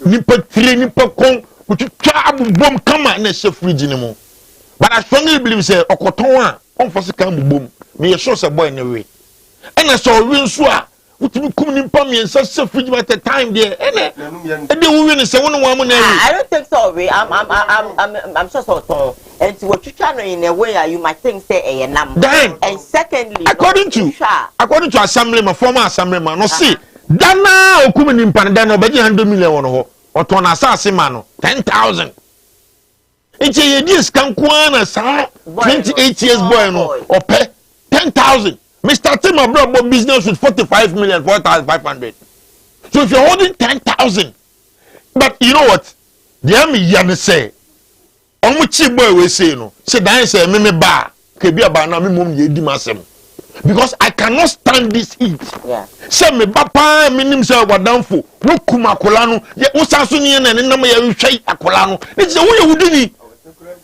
nipa tire nipa kon utwa abubom kama na she fridge ne mo. But I strongly believe say okoton a on for sika abubom. Me sure say boy ne we. And I saw we nso a utumi kum nimpa me nsa she fridge at the time there. E dey we win say won wa mo na we. I don't think so. I'm sure so. And to what you trying in a way you might think say a number. And secondly, according to assemblyman, former assemblyman, no see Dana okumi nimpa Dana obeji 100 million won ho. Oton asase ma no 10,000. Eche ye dis kan kwana sa 28 years boy no ope 10,000. Mr. Tim abroad business with 45 million 4,500. So if you're holding 10,000, but you know what? The army yan say omuchi boy we say no. Say dan say me ba ke bia ba na me mom ye di masem. Because I cannot stand this heat. Yeah. Say me papa minim say wadanfo wo kuma akola no ye wo sanso ne na nam ye hwei akola no. It say wo ye wudi ni.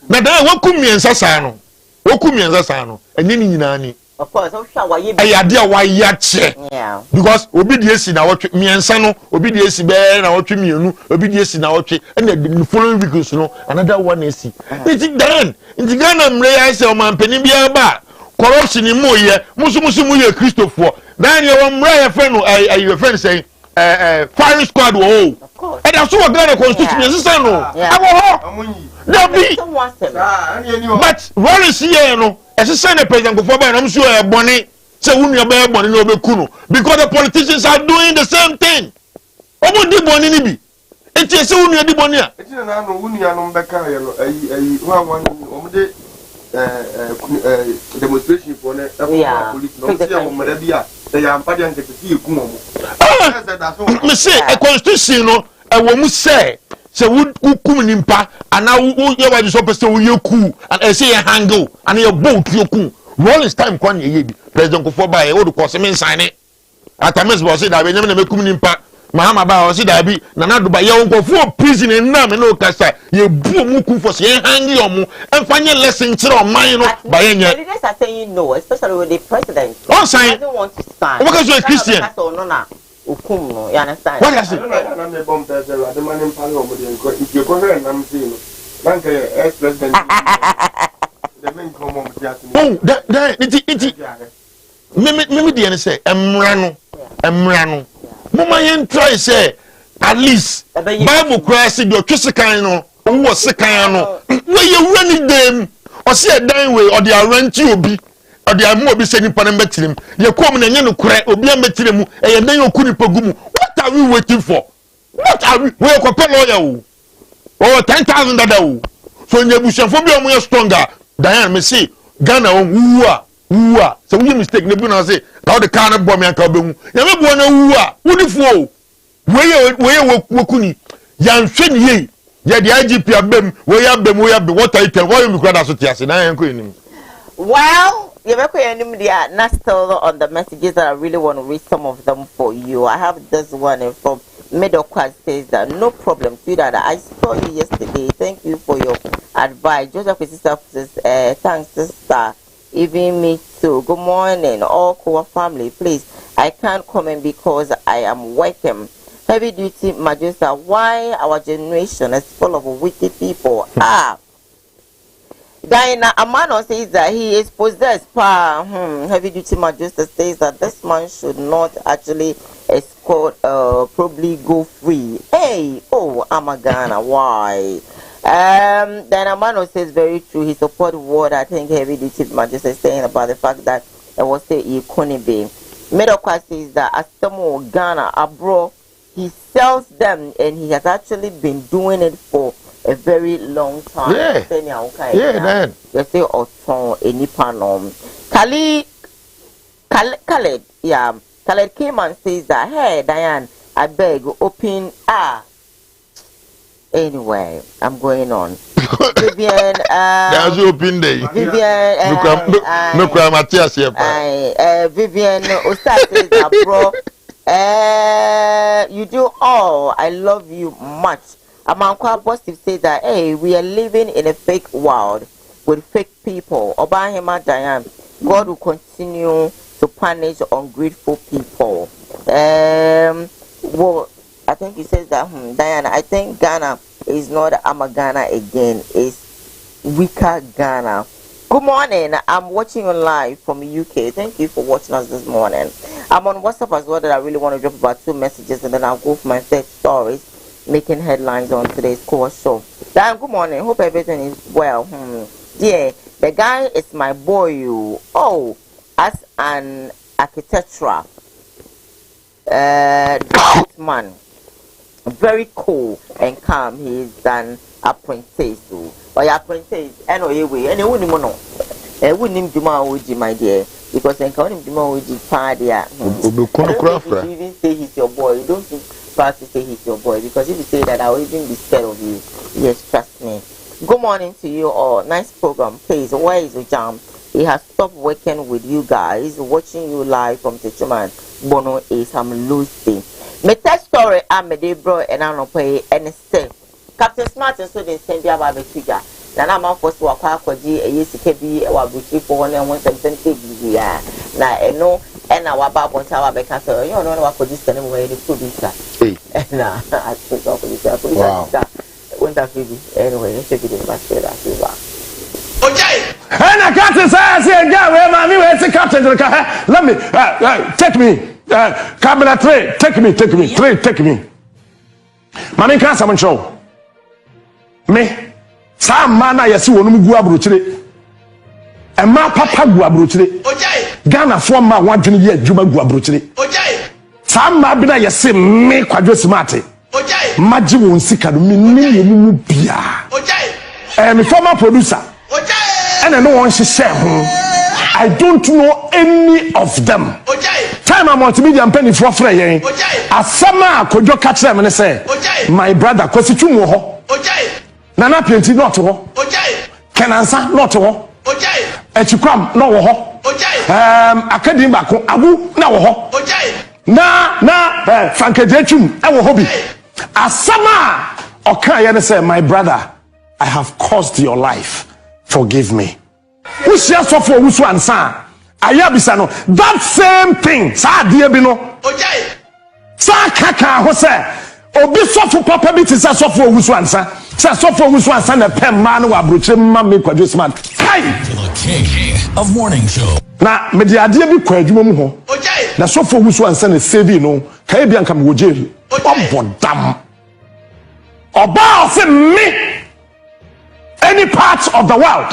Na dan wo kumiensa sa no. Wo kumiensa sa no. Enye ni nyina ni. Of course, I'm sure why you dia wa ya che. Yeah. Because obi die si na wotwe miensa no, obi die si be na wotwe mienu, obi die si na wotwe. And the following weeks no, another one is. It's then. It's Ghana mre I say o man pani bia ba. Corruption in mo ye, musu mu ye Christopher. Then you mre friend your friend say firing squad wo. Of course. And that's what Ghana constitution is say no. But Rollins here no. As a Senate President before I'm sure Bonnie say who you bear money no be kuno because the politicians are doing the same thing. Omo di boni ni bi. Enti say who you di boni a. Enti na no who you no beka ye no one omo de demonstration for the police no see omo de bia they am padi an get see kumo mo. Me say a constitution no e wo mu say who kum nimpa and now who you was supposed to you cool and say handle and your boat you cool. Rollins time kwan ye bi President Kofo ba e o do cause me sign it. Atames bo say da be nyame na me kum nimpa Mahama ba o say da bi na na do ba ye Nkofo prison na me no kasa ye bu mu kum for say handle your mu enfanye lesson kire o man no ba ye nya. The leaders are saying no, especially with the president. On sign. I don't want to stand. Because you a Christian. Ukum no, you understand? What is it? I don't know bomb the man in Parliament. If you go here and I'm saying, thank you, ex-president. The men come on just. Oh, that me the say, Emrano. Mama yen try say, at least Bible Christ your Chisikan no, who was Sikan no. Where you running them, or see a dying way, or they are rent you be. Or they are more be sending Panametilim. You come and you cry, or be a metrim, and then you couldn't pogumu. What are we waiting for? What are we? We are lawyer. Oh, 10,000 that. So in the bush and phobia, we are stronger. Diane may say, Ghana, woo. So we mistake Nebuna say, now the car bomb and Kabum. Never born a woo. Would flow. Where Wokuni, Yan Shin ye. Yeah, the IGP of them, where you have the water item, why you grad association, and I am queen. Well, you're not still on the messages that I really want to read some of them for you. I have this one from Middle Class says that no problem, sweetheart. I saw you yesterday. Thank you for your advice. Joseph sister says, thanks, sister. Even me too. Good morning, all Koowaa family. Please, I can't comment because I am working. Heavy duty, Majusa. Why our generation is full of wicked people? Diana Amano says that he is possessed. Heavy duty magistrate says that this man should not actually escort, probably go free. Hey, Amagana, why? Diana Amano says very true. He support what I think heavy duty magistrate is saying about the fact that it was a Ikonibe. Middle class says that Astamo Ghana abroad, he sells them and he has actually been doing it for a very long time. Yeah, man. You say Oton Enipanom. Khaled, yeah. Khaled came and says that, hey, Diane, I beg, open. Anyway, I'm going on. Vivian, there's open day. Vivian, Matthias here. Vivian, Osta says that, bro, you do all. I love you much. Amankwa Positive says that, hey, we are living in a fake world with fake people. Obahema Diane, God will continue to punish ungrateful people. I think he says that, Diana, I think Ghana is not Ghana again. It's weaker Ghana. Good morning. I'm watching you live from UK. Thank you for watching us this morning. I'm on WhatsApp as well that I really want to drop about 2 messages and then I'll go for my third stories making headlines on today's Koowaa Show. Dan, good morning. Hope everything is well. Yeah, the guy is my boy. Oh, as an architectural man. Very cool and calm. He's an apprentice. Or apprentice, anyway, and wouldn't know. Wouldn't do my dear, because I call him do my party. You even say he's your boy. You don't practice say he's your boy, because if you say that, I will even be scared of you. Yes, trust me. Good morning to you all. Nice program. Please, where is the jam? He has stopped working with you guys. Watching you live from Techuman. Bono is I'm losing. My test story, I'm a day bro, and I don't pay any step. Captain Smart and so they send you about the figure. Then I'm out for a quack or G, a yes, KB, or Buchy for 1 and 1 cent. Now, I know, and our Bob on Tower back after you know what could this anyway, the producer. And I think of this. Went that baby anyway, it should be the best. Okay, and I can't say, mommy, where's the captain? Let me take me. Cabinet 3, take me. 3, take me. Mommy can't summon show. Me, some man I see one who abrochire. And my papa go abrochire. Ghana form my 1 year Juma go abrochire. Some mabina ya see me quadro smart. Maji won sika do me mu bia. Me former producer. And I know one she share I don't know any of them. Time I'm multimedia and penny for free. Asama kojo catch them and say, my brother, kosi chumo ho. Nana penti not ho. Kenansa not ho. Echukram no ho. Akadimba ko abu na ho. Na Frankejechum e wo hobi. Asama okay and say, my brother, I have caused your life. Forgive me. Who shares for who's one son? Ayabisano. That same thing. Sa diabino. Sa kaka hose. Obi sofu papa biti sa sofu who's one son. Sa sofu who's one son. A pen man wa bruche mami kwa just man. Hey. The king of morning show. Na media diabi kwa jumo mu ho. Na sofu who's one son is saving no. Kaya bi anka mo jail. Obodam. Oba say me. Any part of the world.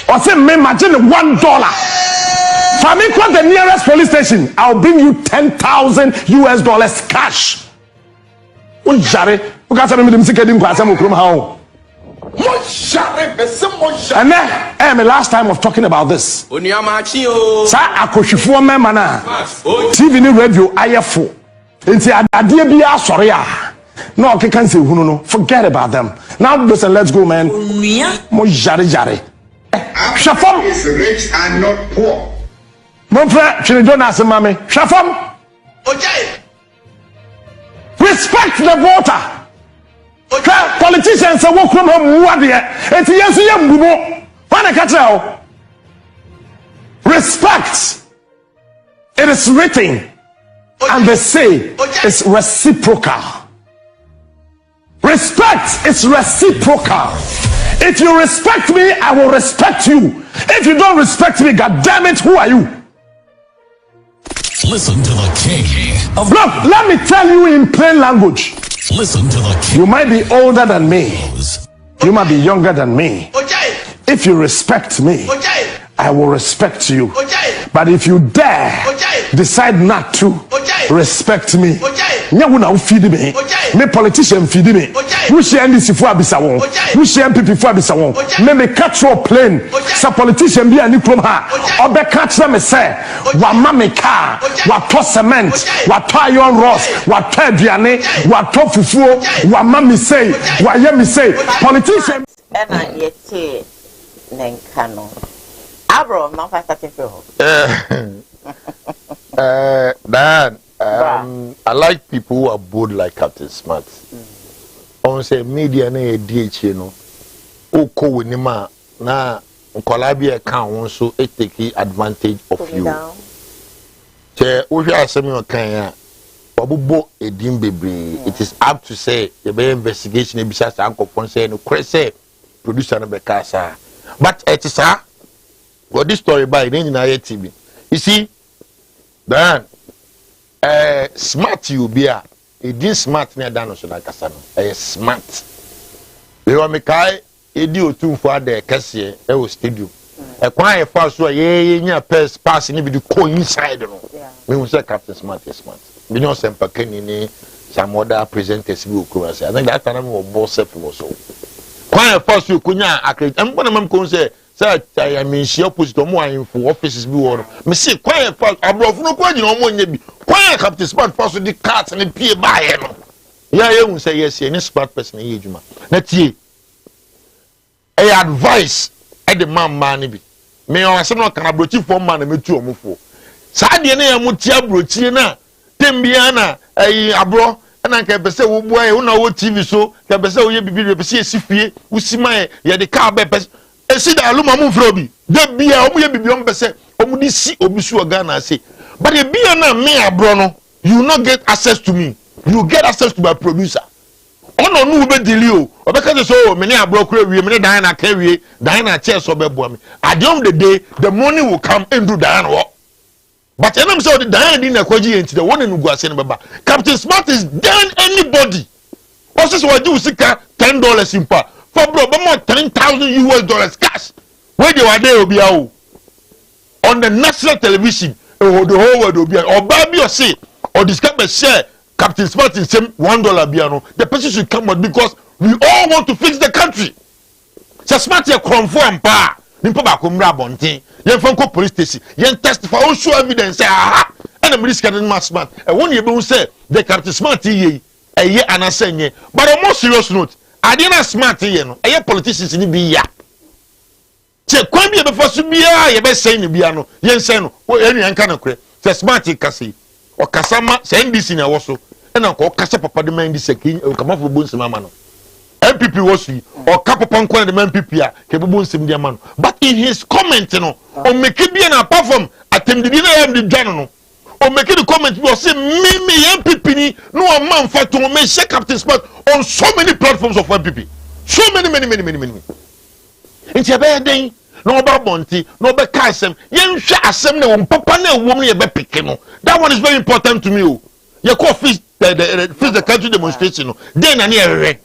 Or say me imagine $1. For me, call the nearest police station. I'll bring you $10,000 US cash. Unjare, because I'm in the music edin kwasa mo krom how. And then, my last time of talking about this. Sa akohwefo mema na TV ni radio ayefo. Enti adade bia asore a. No, okay, can't say no. Forget about them. Now listen, let's go, man. Mo jare. Shafam is rich and not poor. Mon frère, tu ne donnes à ce mamé. Shafam. Okay. Respect the voter. Okay. Politicians say walk from home what there. Eti yesu ye mbubo. Wana katra. Respect. It is written. And they say it's reciprocal. Respect is reciprocal. If you respect me, I will respect you. If you don't respect me, God damn it, who are you? Listen to the king. Look, let me tell you in plain language. Listen to the king. You might be older than me. You might be younger than me. If you respect me, I will respect you. But if you dare decide not to respect me, me politician feed me. Who share NDC for Abisawon? Who share MPP for Abisawon? Me catch your plane. Some politician be a new from her. Or be catch them and say, wa mame car, wa to cement, wa to iron rods, wa to diane, wa to fufu, wa mame say, wa yemi say, politician. And I yet Nenkano. Abro, my first starting for Dan, I like people who are bold like Captain Smart. On say media na DH no. Oko winima na Nkolabia can also take advantage of you. Che wo hwe asem yo kan ya wabubo edim bebre. It is up to say the investigation ebisa sa ankopon say no kwese producer no be kasa. But it is got this story by then na TV. You see, then smart you be a smart near dan so na kasa no. Smart. We wa me kai edi otumfo ade kase e wo stadium. E kwan e fa so ye nya pass ni bi di ko inside no. Me who say Captain Smart is smart. Me no sem pakani ni some other presenters bi okura say. I think that time we boss self was so. Kwan e fa so kunya akre. Em bona mam ko say I mean she opposite omo info offices bi wo. Me say kwan e fa abrofo no kwa nyina omo nya bi. Kwan e Captain Smart fa so di cart ni pie ba ye no. Yeah, you say yes, any smart person in Yejuma. Na tie. I advice at the man be. Me on some no can abrochi for man me tu omufo. Saa de na ya muti abrochi na tembiana abro na nka pese wo boy wo na wo TV so ka pese wo ye bibiri pese esifie wo siman ye de car be pese esi da aluma mu fro bi de bia omu ye bibi om pese omu di si obi su Ghana say but the bia na me abro no you not get access to me. You get access to my producer. Oh no, be delay. Because so many abro kure we many Diana carry Diana chair so be boy me. At the end of the day, the money will come into Diana work. But I am so the Diana didn't kwaji into the one in Uguase baba. Captain Smart is than anybody. Also so do sika $10 in pa. For bro, more $10,000 cash. Where they were there be on the national television. The whole world will be or baby or say or discover share Captain Smart is same $1 biano. The person should come out because we all want to fix the country. So Smart you confirm pa. Nimpa ba kumra bontin. Yen fanko police station. Yen testify on show evidence say aha. And the minister can Smart. And when you be say the Captain Smart ye anasenye. But on more serious note, I didn't Smart ye no. Eye politicians ni bi ya. Che kwan bi e be fosu bia ye be say ni bia no. Yen say no. Wo enu yan kan akure. Se Smart kasi. O kasama se NDC na wo so. Na ko kasa papa de man NDC kin o kama fo bonsi mama no. MPP was he or Kapapa Nkwan the man PPA kebubu nsem dia man. But in his comment no, o make bi na apart from attempted na am the journal no. O make the comment was say me MPP ni no man fa to me shake Captain Smart on so many platforms of MPP. So many. Nti e be den no ba bonti no be ka asem yen hwe asem na won papa na ewom ye be peke no. That one is very important to me o. Ye call fix the country demonstration no. Then na e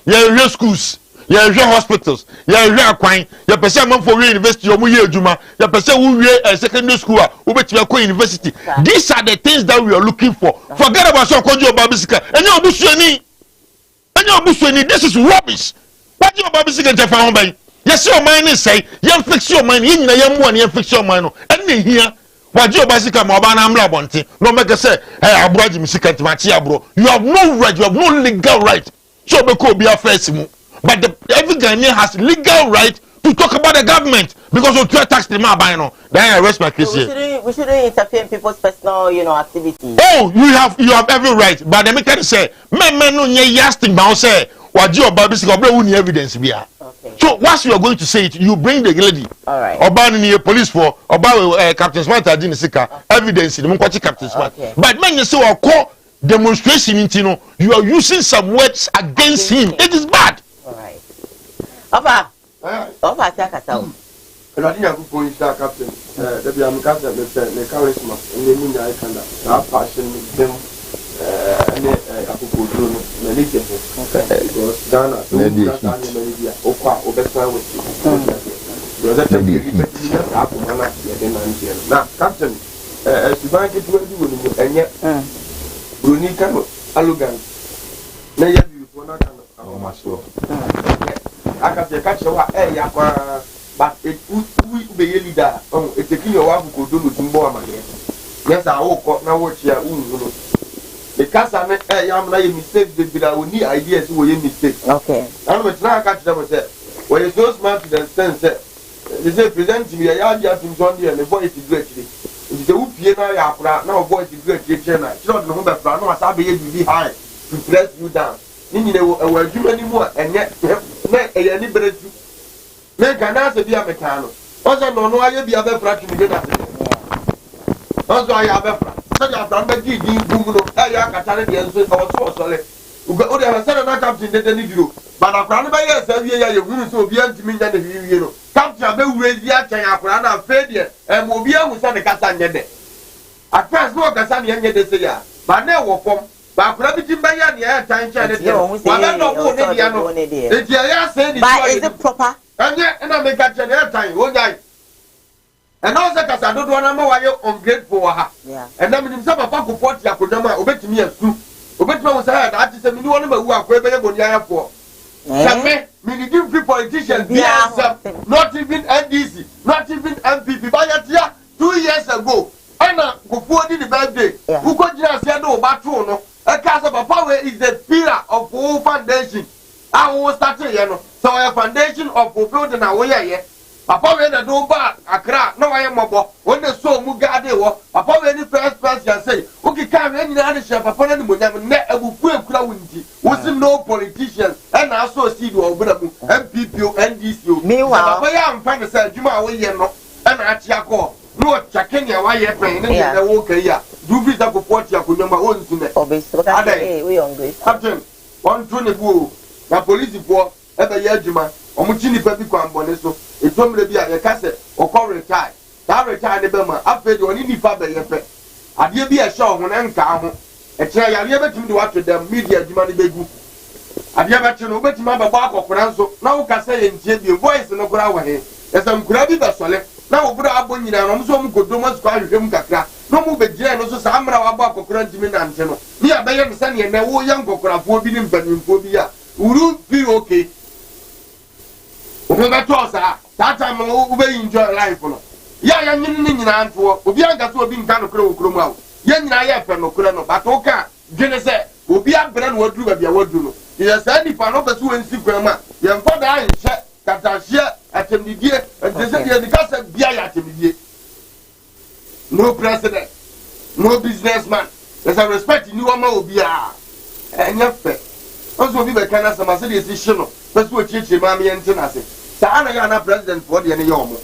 ye schools, ye hospitals, ye akwan, ye pese man for university o mu ye adwuma, ye pese wo wie secondary school a wo betia ko university. These are the things that we are looking for. Forget about so konjo babisika. Enye obusuani, this is rubbish. What you babisika jefa ho ban? Yes your mind is say, ye fix your mind, ye nyina ye mu an ye fix your mind no. Enne hia waji obasika ma oba na amla bonte. No make say, hey abroji misika timati abro. You have no right, you have no legal right. So be a first mu. But every Ghanaian has legal right to talk about the government because of your tax the man buy no. Then I rest my case here. We shouldn't interfere in people's personal, activities. Oh, you have every right. But let me can say, men no nye yasting bound say, what you about this uni evidence be. Okay. So once you are going to say it, you bring the lady. All right. About the police for about Captain Smart didn't seek evidence. The Munkachi Captain Smart. But man you say or call demonstration into you are using some words against him. It is bad. All right. Opa takata. Radina ku police captain. The be am captain me charisma. Me mu nya ikanda. Na passion me dem ene akuko duro no. Me like because Ghana okwa obesa with. Brother tell me na captain Siban ke tuwa di woni enye Bruni kano alugan na ya bi ko na kano awomaso aka je ka chewa ya kwa but it we be leader on eteki yo wa ko do no tumbo amane yes a wo ko na wo chia unhunu the kasa me ya am na ye mistake be bila we need ideas wo ye mistake okay and we try ka tell them say we is so smart to the sense they say present me ya dia tum so dey the boy is great today if the upie na ya akura na boy is great today na children no be fra no asa be ye bi high to press you down ni nyine wo adwuma ni mu enye na eya ni beretu me kana se bia mekano ozo no no aye bia be fra tu mi dey na ozo aye abe fra said you have done the G, Google, I got a challenge, or solid. O de have na captain de ni duro but akra no be yes avie ya yehunu so obi antimi nya de wie no captain be wure di achen akra na fe de em obi ahu se ne kasa nye de atras no kasa ne nye de se ya ba na wo fom ba akra bi timba ya ne ya tan che ne de wa be no wo ne dia no e dia ya se ni but is it proper anya na me ka che ne tan o nyai and also kasa do do na ma wa ye ungrateful wa ha and na me nim se papa ko port ya ko dama obetimi asu obetuma was said that is a mini one who are quite for. Many different politicians, not even NDC, not even MPP. But 2 years ago, Anna go the birthday. Who could just say no, but no. A cast of power is the pillar of all foundation. I will start here. So a foundation of building a way. Papa when the do back a crack, no I am mobile. When the soul Mugade war, Papa when the first person say, okay, come any other chef upon any woman, never will crowding. Wasn't no politicians, and also see you over MPP, NDC. Meanwhile, I am trying to say, Juma away, and Achiako. No, Chakenya, why you're playing in the walk here. Do visit for 40 of number one to me. Obey, we on good. Captain, 120 bull, the police for ever Yajima. Omuchini pepi kwa mbone so etomre bia ye kase okọ retire that retire ne be ma afedi oni nifa be ye pe ade bia show ho na nka ho e kire ya ye betimi de wato dem media adwuma ne begu ade ba che no betimi ababa akokora nso na wo kase ye ntie bi voice no kora wa he esam kura bi basole na wo bura abo nyina no so mu kodomo so ahwehwem kakra no mu be gire no so sa amra wa abo akokora ntimi na nte no ni abaye ne sane ne wo yan kokora fo bi ni mpanimfo bi ya uru bi okay. That time we enjoy life. Ya nyini anto obi anga so obi nka no kro okrom awo ya nyina ya fe no kro no but oka dwene se obi abere no waduru ba bia waduru no ya sa ni pa no be so ensi kwama ya mfa da anhye katahye atemdidie ntese de dikasa bia ya atemdidie no president no businessman there's a respect ni wa ma obi a enya fe ozo obi be kana sama se de si hye but so chichi ma me ente na se sa ana ya na president for de ne yomo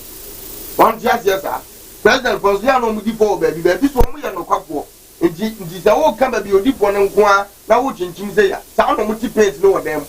one just yes sir president for ya no mu di for baby so mu ye no kwafo nti sa wo ka ba bi odi for ne nko a na wo chinchim se ya sa no mu ti paint no wo dem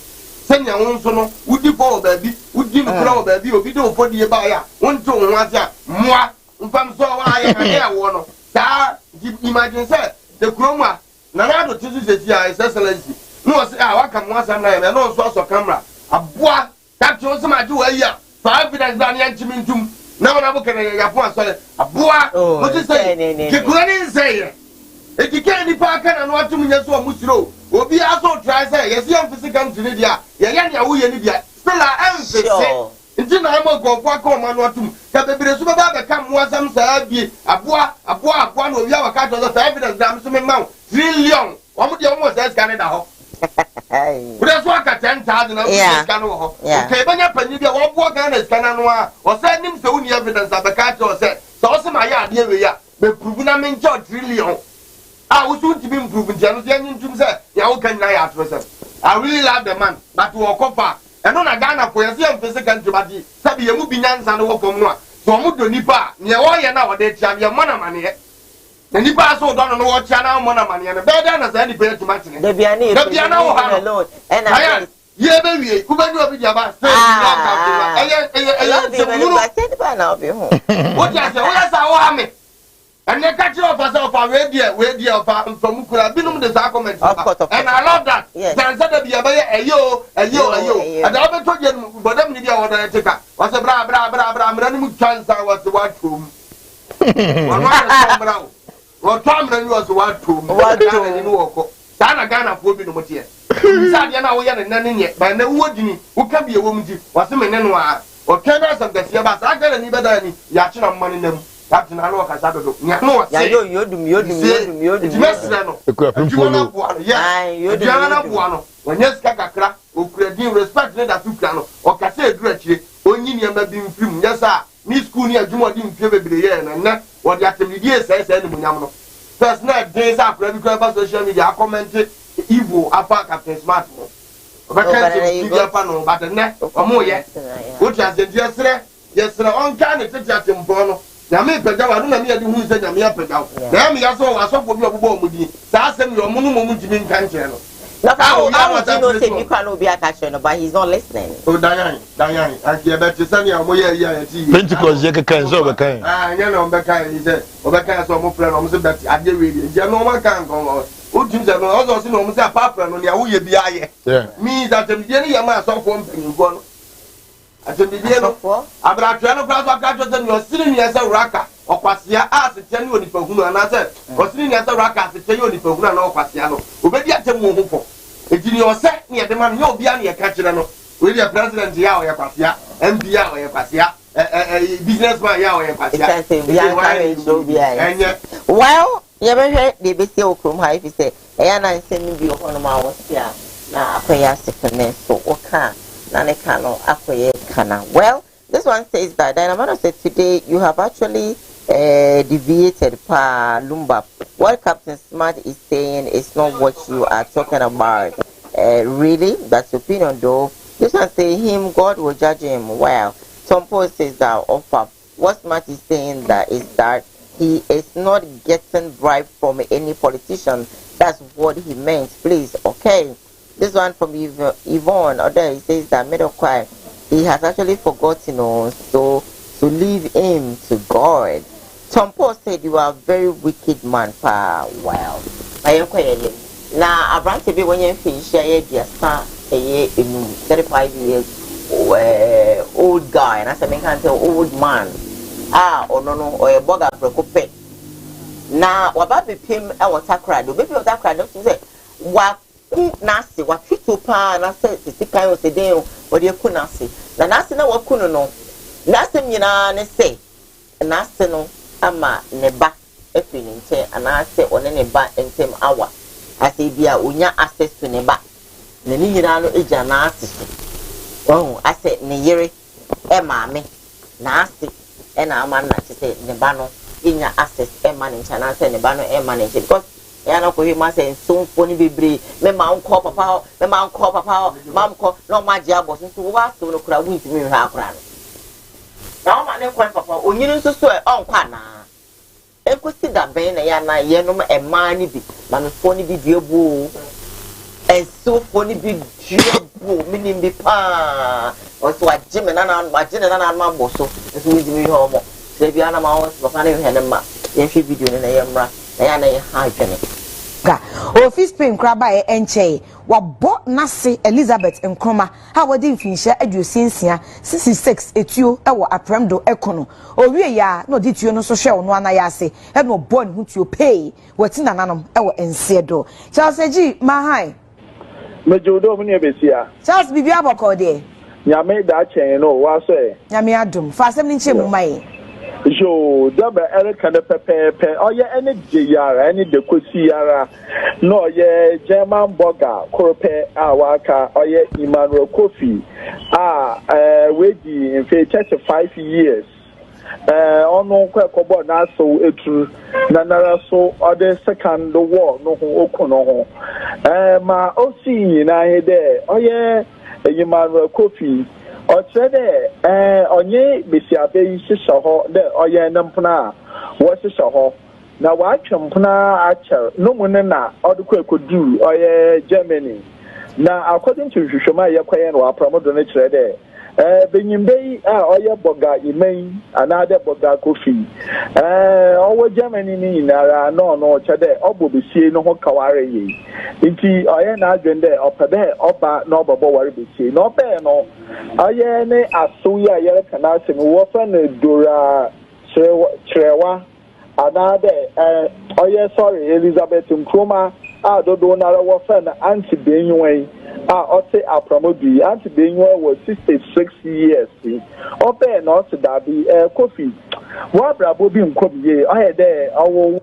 senya wo nso no udi for baby udi no kura wo baby obi do for de ba ya won to wo ase a moa mfam so wa ya ka ya wo no sa imagine say the chroma na na do tisu se ya excellency no say ah wa ka mo asam na ya no so so camera aboa that you some do a year for evidence that yan chimintum na wana bo kana ya fo asole aboa what you say ke kurani say e ki ke ni pa kana no atum nya so musiro obi aso try say yes yan physical ntini dia ya nya wo ye ni dia still a emphasis nti na mo go kwa ko ma no atum ka bebere so ba be kam mo asam sa abi aboa no obi awaka to the evidence that me so me ma trillion o mo dia mo say scan da ho That's what I 10,000 scan ho. Okay, when you penny be one book and scan no or send him so any evidence that the cat or said. So also my idea we are be proven a min trillion. I was soon to be improving January to say, yeah, can I ask myself? I really love the man, but to walk off. And on a Ghana for a physical to body, Sabi, you will be none and walk from one. So I'm to Nipa, near all you know, they have your money. And you pass on don't know what channel money and better as any better to match. The piano alone. And I yeah, baby, who can do your best? What I say, what's our army? And they catch you off as of our radio from Kurabinum the argument. And I love that. Then said to be a yo. And I ever told you, but them need your order to take up. Was a bra, I'm running chance I was the white room. What time then was what to walk? Sana Ghana for be no more here. Sana, we are none yet, but no woodney who can be a woman was a man or 10 hours of the Siabas. I got any better than Yachina money them. Captain Aloka Sato. No, you do, when yes, Kakra, who could respect that to Cano or Cassette Gretchen, only never being film. Yes, sir. Miss Cooney and Juma didn't feel every year and not what the activity says anymore. First night, days after every social media, I commented evil apart Captain Smartphone. But the net or more yet. Which has the yesterday, on kind of chat in Bono, Nyame pega wa no na me yɛ de hu sɛ nyame apega. Na me ya so wa so ko bi obubo omudi. Sa asɛm yɛ ɔmo no mo ntimi nka nkyerɛ no. No, I know say you can't be a catcher, but he's not listening. Oh, Diane, I get that you send your moya. Pentecost, you can so became. Ah, you know, Becca, he said, Obeka, so more friend, almost that I get ready. You know, one can't go. Who thinks I also see almost a papa on your way be I. Me that the beginning of my song from one. At the beginning of 4, I'm not trying to pass a catcher than you're sitting as a raka. Or Passia asked to tell you the Poguna, and I said, or sitting as a raka to tell you the Poguna or Passiano. Obedi at the moment. If you are set near the man, you'll be on your catcher. With your president, Yao, your Passia, MPA, your Passia, a businessman, Yao, your Passia. Well, you ever heard the BCO from high if you say, I send you on a mouse here. Now, I second so okay. Nanekano, Akoye Kana. Well, this one says that Dynamano said today you have actually deviated pa Lumba. What Captain Smart is saying is not what you are talking about. Really? That's your opinion though. This one say him, God will judge him. Well, Tom Paul says that offer. What Smart is saying that is that he is not getting bribe from any politician. That's what he meant. Please, okay. This one from Yvonne, he says that middle choir, he has actually forgotten, so to leave him to God. Tom Paul said you are a very wicked man, pa. Wow. I am quiet. Now, I brought to be when you finish a 35 years old guy, and I said, I can't tell old man. Or a bugger precope. Now, what about the pim and what I cried? The baby of that cried, don't you say, what? Nasi wa fitu pa na se sika yo se den o de ku nasi na nasi na wa kunu no nasi nyina ne se nasi no ama ne ba efini nche ana se one ne ba entem awa ase bia onya access to ne ba na ni nyina no eja nasi oh ase ne yere e maame nasi e na ama na se ne ba no inya access e ma ne ncha na se ne ba no e ma ne nche because yana ko hima say so foni bebre me ma nko papa mom ko no ma je abo so wa so no kura wi ntimi hwa akura no na ma ne kwan papa onyini so so onkwa na ekosi da ben na ya na ye no e ma ni bi ma no foni bi duebu e so foni bi duebu mini bi pa o so ajime na ma bo so so wi ntimi hwa mo se bi ana ma o so papa ne hwe ne ma ye hwe video ne na ye mra Office pin kraba e enche wa bo nase Elizabeth Nkroma ha wodi mfinsha aduosinsia 66 etuo e wo apremdo ekono owie ya na odi tuo no so hwe ono ana ya ase e no bo ne hutuo pay wati nananom e wo ense do Charles Eji mahai mejodo mu ne besia Charles bibi aboko de nyame da chen no wa so e nyame adum fa asem ni nche mu mai Jo daba erika de pepepe oye ene jeyara ene de kosiyara no oye German burger korope awaka oye Emmanuel Kofi wedi in fact 35 years ono kwekobo na so etu na nara so ode second war no ho okuno ho ma osi nyina he de oye Emmanuel Kofi Ochede onye besiabe shishaho de oye nampuna wo shishaho na wa twempuna acher no munne na odukwekodu oye Germany na according to hwehwema yakwaye no apromodo ne kire de benyimbe oye boga imen anade boga kofi owo Germany ni nara no chede obobesie no ho kaware yi nti oye na adwende opede oba na obobo ware besie no be no oye ne asoya yere kana se wo fa na dora chrewa anade oye sorry Elizabeth Nkroma dodo na wo fa na anti benwen ote apromodi anti benwen was 66 years ope no to dabi Kofi wa brabo bi nkobiye ayede awo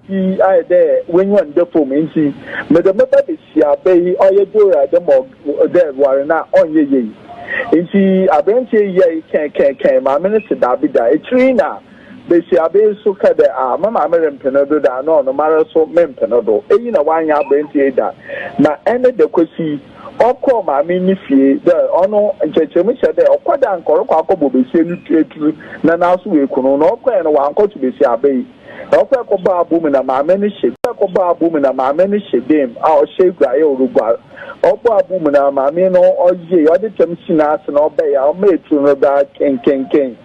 ki ayede wenwan defo menti medemeba be sia be oye dora de mo de ware na onyeye nti abente ye ken ma minute dabi da etrina besi abe so ka de mama merempeno do da no mara so mempeno do eyi na wanya abente da na ene de kwesi ọkọ maame ni fie de ọno nchechemu hye de ọkwada nkorokọ akọbọ besie nu tueturu na naso we kunu na ọkọ ene wa nkọtu besie abai na ọkọ akọba abu na maame ni hye akọba abu na maame ni hye dem a ọhye gua ye orugwa ọkọ abu na maame no oye ode tem si na ase na ọba ya o metu no da kenkenken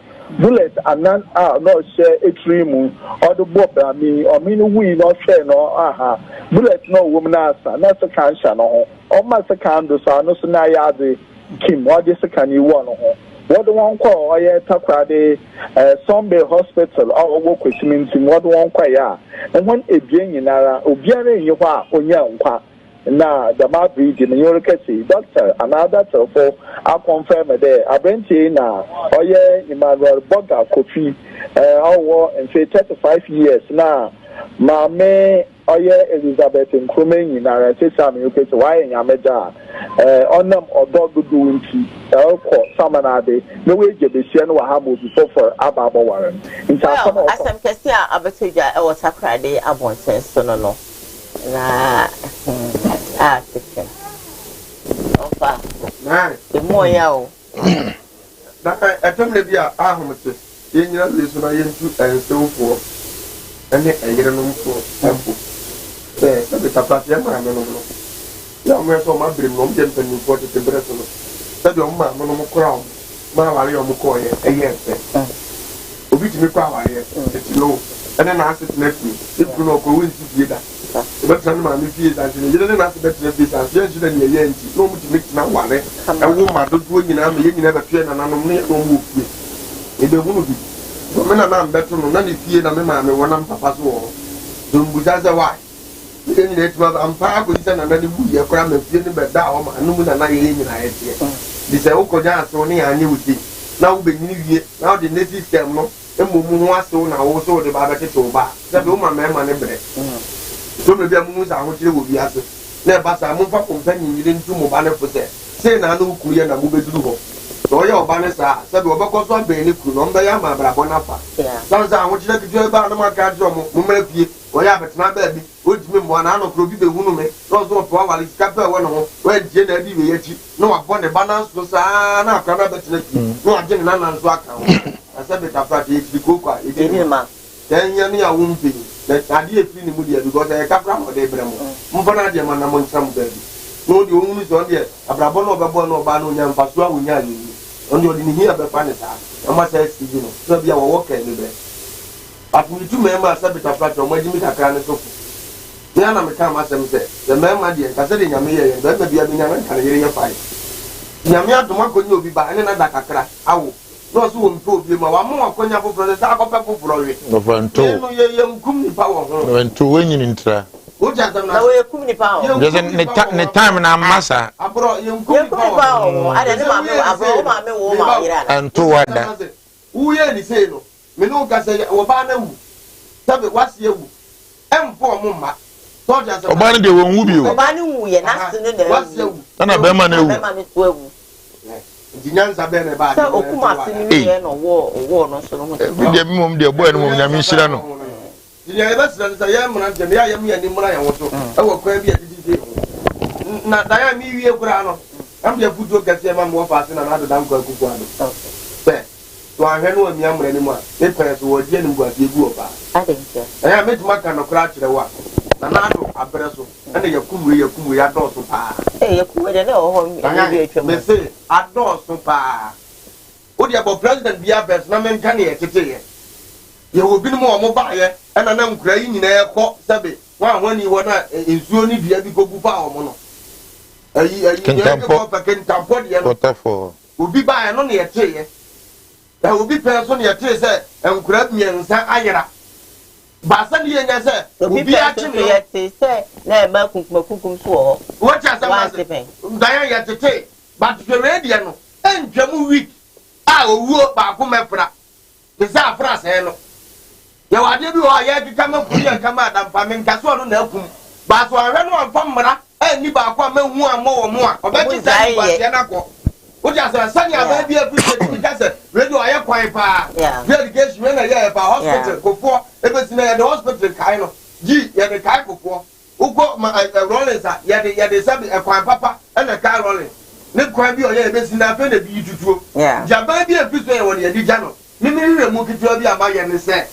bullet anan no share etrimu or the bob I mean we no share no aha bullet no woman asa na second no o ma second so no so na ya de kim what the second you want no what the one call or ya takwa de Sunday hospital or work with me what the one call ya and when ebien nyinara obiara enyi ho a onya nkwa na the map read in your case doctor another for I confirm there abrenti na oye Emmanuel Boga Kofi and say 35 years na mame oye Elizabeth Nkrumah na say sam you case why nyameja onam odogudu nti ko samanade no we je be sia no wa ha mo before for ababo waren nta sama asem kesi a abetoja e water crade abonsen so no na chicken. Opa. Na. The more yao. Na atemle bia ahomte. Yenyira leso na yentu ensewfo. Ene eyire no mfo. Ampo. Be tapati ya ma no no. Ya mo so ma brim no mde mpani ko te breso no. Sabi o ma no mo kora o. Ma wale o mo ko ye eye nse. Obi ti mi kwa wale. Eti no. Ene na asit na fi. Ipu no ko won ti fie da. But some man if you that you didn't have to bet the business, you shouldn't be yen. No much mix now one. A woman don't go in and you never train and I don't move. It won't be. So men are not better than any fear than man when I'm papa's war. Don't be as a wife. You didn't let I'm far with and then you will cram and feeling better down and no one and I in I had here. This is Oko dance only I knew it. Now be new year, now the next system no. And Mumu so now also the barbecue over. That woman man and bread. So maybe a moon I want you to be answered. Never I move up companion you didn't do more banner for that. Say now no Korean and move it to go. So your banners are said because one penny could not be a Brabonapa. Sometimes I want you to do about my card from Mumepi or Yabbit, my baby, which mean one hour could be the woman, those who probably scapper one when Jenna Diviati, no upon the banners was not Canada, no Jenna and Swaka. I said it after the cook, it didn't matter. 10 years won't be. That idea feeling moody because I can't run with Abraham. Mufana German among some baby. No, the woman is on there. A Brabono Babono Bano Yan Pasua Winyali. On your here by Panetta. I must say, you know, so be our walker in the bed. But we two members have it a platform where you meet a kind of sofa. The other become as I said, the man, my dear, considering Yamia and then maybe I've been a Canadian fight. Yamia to Mako be by another crack. I no so improve you ma wa mo akonya foforo de ta akọpẹ foforo we no fanto no ye nkum ni power ho no fanto wenyi ni ntra o ja tam na we kum ni power just ne time na massa abro ye nkum ni power ada ne ma me abro ma me wo ma ira anto wada wo ye ni sei no me no ka say wo ba na wu sabe wase wu emfo mo ma so ja tam oba ne de won wu bi o oba ne wu ye na se ne na wase wu na be ma na wu be ma me so wu Dinyanza bene ba sa okuma sini ye no wo no so no bi de mum de boy no mum nyame hira no dinya eba sira sa ya muna je ya yam ya ni muna ya woto e wo kwa bi adidi na da ya mi wie kura no am de fudo kase ma mo fa na na do dan kwa kuku ado pe to ahwe no mi amre ni mu a e pere so wo je ni ngwa ti egu oba adenke ya metuma ka no kura kire wa na na do abere so ene yakumu ya do so pa yakumu de na ho mi etwa me say ado so pa o dia bo president bia bes na men kan ye tete ye wo bi no mo ba ye ena na nkura yi nyina ye kọ sebe wa ni wo na ensuo ni bia bi kogu pa o mo no ayi ye ko pa kentampo de no tafo obi ba ye no na ye te ye da obi pe so na ye te se nkura miensa ayera Basa ni yenya se obi achi no yete se na e ma kukum so ho what ya say dayan yete but the media no entwam week a owuo ba ko mefra the sa afra se no ya wade bi ho ya kika ma kuri ya kama adam pa men kaso no na akum ba so ahwe no amfa mmara ani ba ko ma hu ammo wo mo a obeti sai ba se na ko o ja say sani aba bi appreciate because radio aye kwan pa education when aye pa hospital ko fo ebesi na the hospital kai no ji ya de kai ko fo ugo ma rollers ya de sabi e kwan papa and a car rolling. Ne kwa bi oye be sin na fe na bi tutuo. Jaba bi e fiso e won ye di jano. Me mu kitu bi amaye ne se.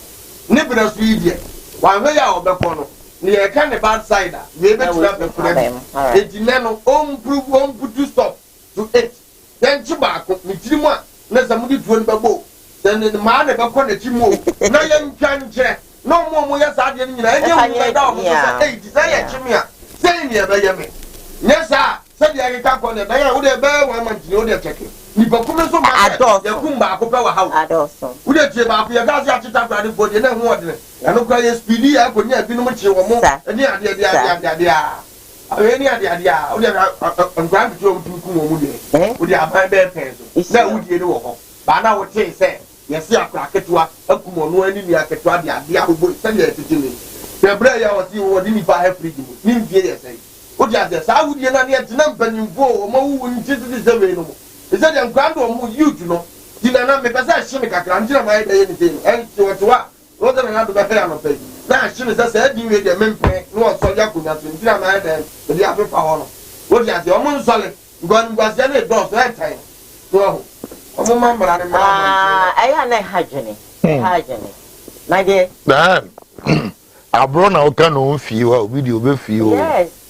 Ne bra so yi die. Wa hwe ya obekọ no. Ne ye ka ne bad side a. We be tira be fura bi. Ejine no put to stop to 8. Then chiba ko mi tiri mu a na samudi tuo ne bebo. Then the man e be ko na chimu. Na ye ntwa nche. No mo ya sa de nyina. Enye mu da o so say say ye chimi a. Say ne be ye me. Nyesa said I can't call it. I would have been 1 month. You would check it. You come so much. You come back up our house. Would you check up your gas? You have to tap the body and water. And look at speedy. I could not be much more. And yeah, I'm glad to Kumawood. Would you have my bed pencil? That would you do? But now would say, yes, I crack it to a Kumawood and you are to the other boy. Send it to me. The brother was you or didn't buy a free. Say. What you say? I would not yet number you for more into this available. Is that your grand or more you to know? Did I not make a session? I can't tell my anything. And to what than another affair of pay. Now, she was said you made a member, no so Yakuna, and tell my head, but the other power. What you say? Almost solid. Gone was any dog that time. So, I am a hygiene. My dear. I brought out can feel video with you. Yes.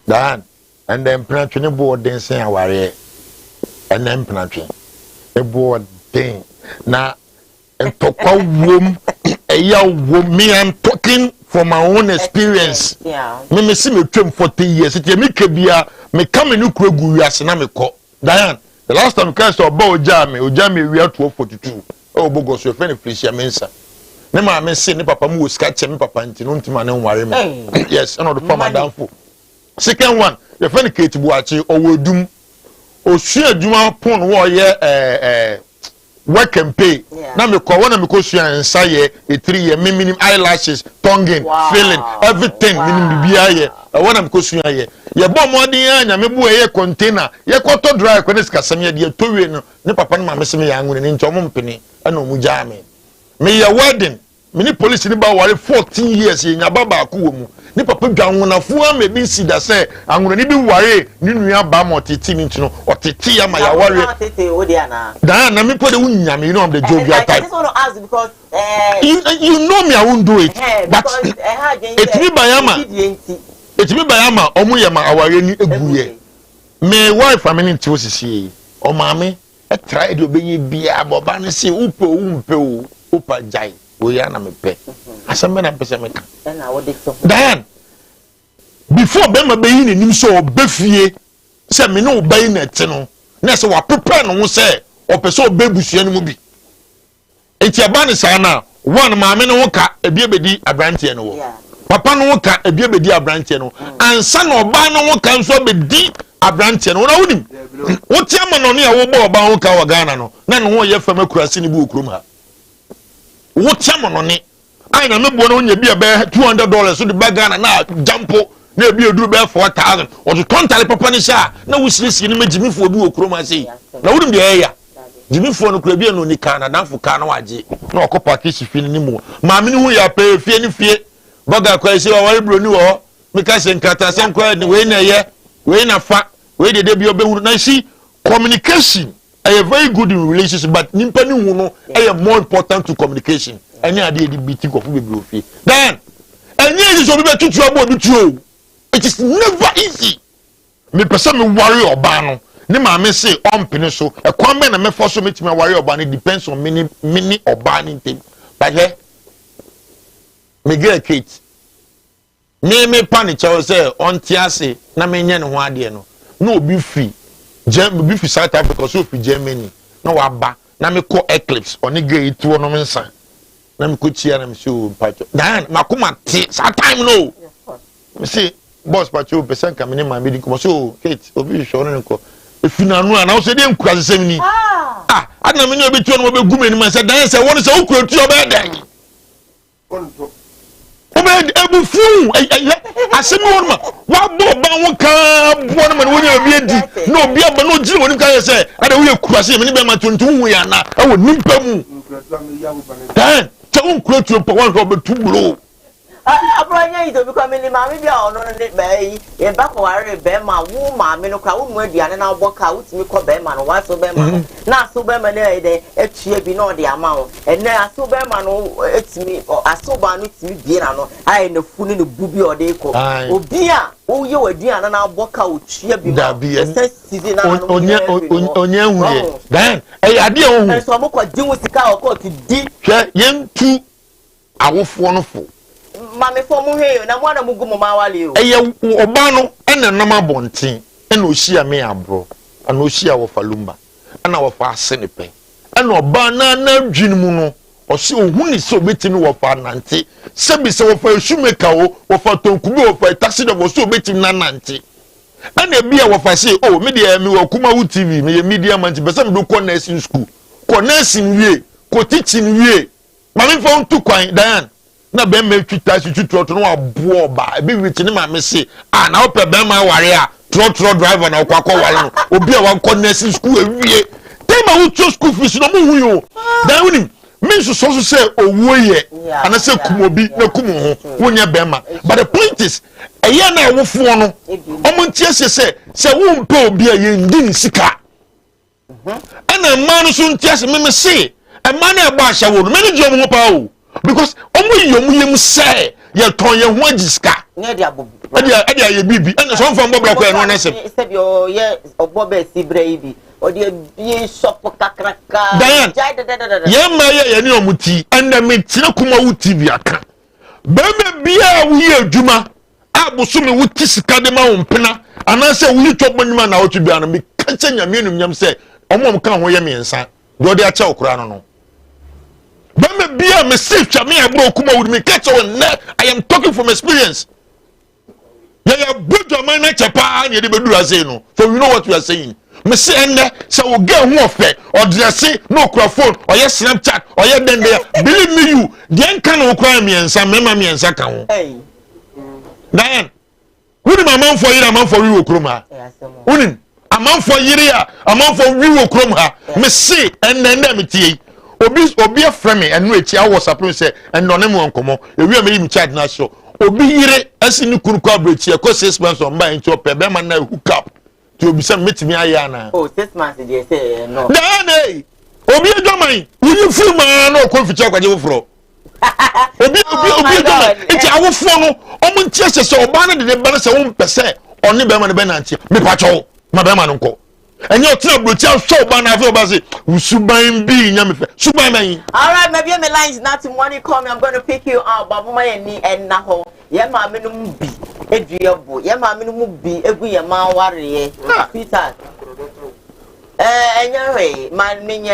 Dan, and then planting board dancing away, and then planting a board thing. Now, and talk a womb, a young woman. Me, I'm talking from my own experience. Yeah. Me see me 40 years. It me kebia me come in Ukraine as na me call. Diane, the last time I saw Ojami we are 1242. Oh, Bogos, your friend Felicia Mensa. Me ma me say ne papa mu scratch me papa ntino ntima ne nware me. Yes, and the farmer down for. Second one, the friend Kate Buachi or Wodum or share Juma Pon war work and pay. Now me call one of me question and say a 3-year minimum eyelashes, tonguing, filling, everything minimum BIA. I want to question here. Ya bomb more than ya me boy container. Ya quarter dry when it's Casamia dear to ne papa ma me me young in into mumpany and no mujame. Me your wedding. Many police in about 14 years in Yababa Kumu. Ni papa dwanwona fuwa me bi si da say anwona ni bi ware ni nua ba mo tete ni ntino o tete ya ma ya ware tete wo dia na da na me pode wunyame you know I'm the jovial type. I just want to ask because you know me I won't do it but it me bayama omo ye ma aware ni eguye me wife ameni nti osisi o maame e try de obenye bia boba ne se upe o upa jai we ya na me pe asem na pese me ka na wo de so Dan before bema be yin nim so obefie se me no obai na ti no na se wa prepare no se opese obebusua no mu bi enti aba ne sa na one maame no woka ebiebedi abrante no wo papa no woka ebiebedi abrante no ansa na oba no woka nso bedi abrante no na wonim wote ama no ne ya wo ba oba woka wa Ghana no na no wo ye fama kurase ni bu okrom ha wote ama no ne I na me bono nya bia be $200 so the bag na jampo na bia duru be 4,000 or to tontale papa ni sha na wusirisi ni megimifo bi okroma sei na wudum de eya jimifo no kura bia no ni kana danfo kana waje na okopa kishi fi ni mu ma me ni hu ya pe fie ni fie baga kwa sei wa wari bro ni wo me ka se nkata se nkwa ni we na ye we na fa we de bia obehuru na shi communication are very good in relationship but nimpa ni hu no are more important to communication. Any idea the beating of Ubi. Then, and yes, so we better to about the true. It is never easy. Me person me worry or ban. Ne ma me say on peninsula. A comment and me force me to me worry or ban. It depends on mini or banning thing. But here, me get Kate. Me panic. I say on Tiase. Na me nyen ho ade no. No be free. Be free South Africa so free Germany. No waba. Na me call eclipse. Oni get it to no mensa. Na me ko chia na me show pacho dan makoma ti that time no me say boss pacho person ka me ne ma me di ko so Kate obi show no ko efina no na wo se dey nkura sesem ni adna me ne obi tu no be gu me ni ma say dan say won say okura tu oba dan onto oba ebu fu asem won ma wa bo ba won ka bo no ma no nya obi edi no obi aba no gire won ka say ada wo yakura se me ne be ma tuntum hu ya na e wo nimpa mu dan Don't quote your power of a 2 blow. Abronya is become many mammy or no bay, a back or a bema, woo, mammy, no crowd, Murdian, and I'll walk out me call Beman, why so Beman? Now, so Beman, a cheer be no the amount, and now so Beman, it's me, or a so ban it's me, dear, I in the fool in the booby or deco. Oh, dear, oh, you are dear, and I'll walk out, cheer be that be a season on your then, I dear, so I'm going to do with the cow to deep, young two. I will wonderful. Mammy for Muhe, and I want to move Mawali. A Obano and a number bonting, and Oshia me abro, and Oshia of Falumba, and our fast Senepe, and Obana Jinmuno, or so who is so beating of our Nanti, Sebi so for a shoemaker or for Tonkubo for a taxi that was so beating Nanti. And a beer of I say, oh, media me or Kumawood TV, me a media man, but some do corners in school, corners in ye, co teaching ye. Mami phone too quiet, Diane. Na be me twita su twitro no abo ba be wit ni ma me se na ope be ma warrior trotro driver na kwakọ wale no obi a wan connect school ewie tema wo cho school fees no mu hu yo dan woni me so say owo ye ana se kumobi na kumu ho wonya be ma but the point is eye na wo fo no omo ntie se wo mpe obi a ye ndi sika ana ma no so ntie se me se e ma na e ba sha wo no me ni je mo pa o because omu say ye ton ye ho agiska ne dia bobu e dia ye bibi and so fam bobra ko e no na se said yo ye obobe sibra ibi o dia bi shop kakraka ye ma ye ni omuti and me tire Kumawood TV aka be me bia wo ye adwuma aboso me wuti sika de ma wo mpena ana se wo yitwa bonima na wo tu bia no me kancha nyame enum se omom kan ho ye me nsa do de acha okura no Bama bia me safe cha me abro Kumawood me catch on I am talking from experience. Ya bujo man na chapa anya de bedura say no. So you know what we are saying. Me say enne say wo get ho ofe or dress no phone or your Snapchat or your den there. Believe me you, the enka no kwa me ensa mema me ensa ka ho. Hey. Diane. Who the man for you, man for you okroma. Who a man for yiri a man for you okroma. Me say enne me tie. Obi a friend me and no echi I was suppose say and no name won komo e wi am charge na show obi yire asini kuru kwa brechi e ko 6 months on buy into pe be man na hook up to obi say metimi aya na oh 6 months dey say no na obi edoman you full man no ko ficha kwaje wofro obi edoman enti awofo no omo ntie se oba na de ba na se won pese oni be man be na ntie me pacho ma be man nko and you're trying to tell so bad. Suban be Yamife. Suban. All right, maybe my line is not money. Call me. I'm going to pick you up. Babu my and Naho. Yama minimum be a dearbo. Yama minimum be a good amount warrior. Peter. Anyway, man, me,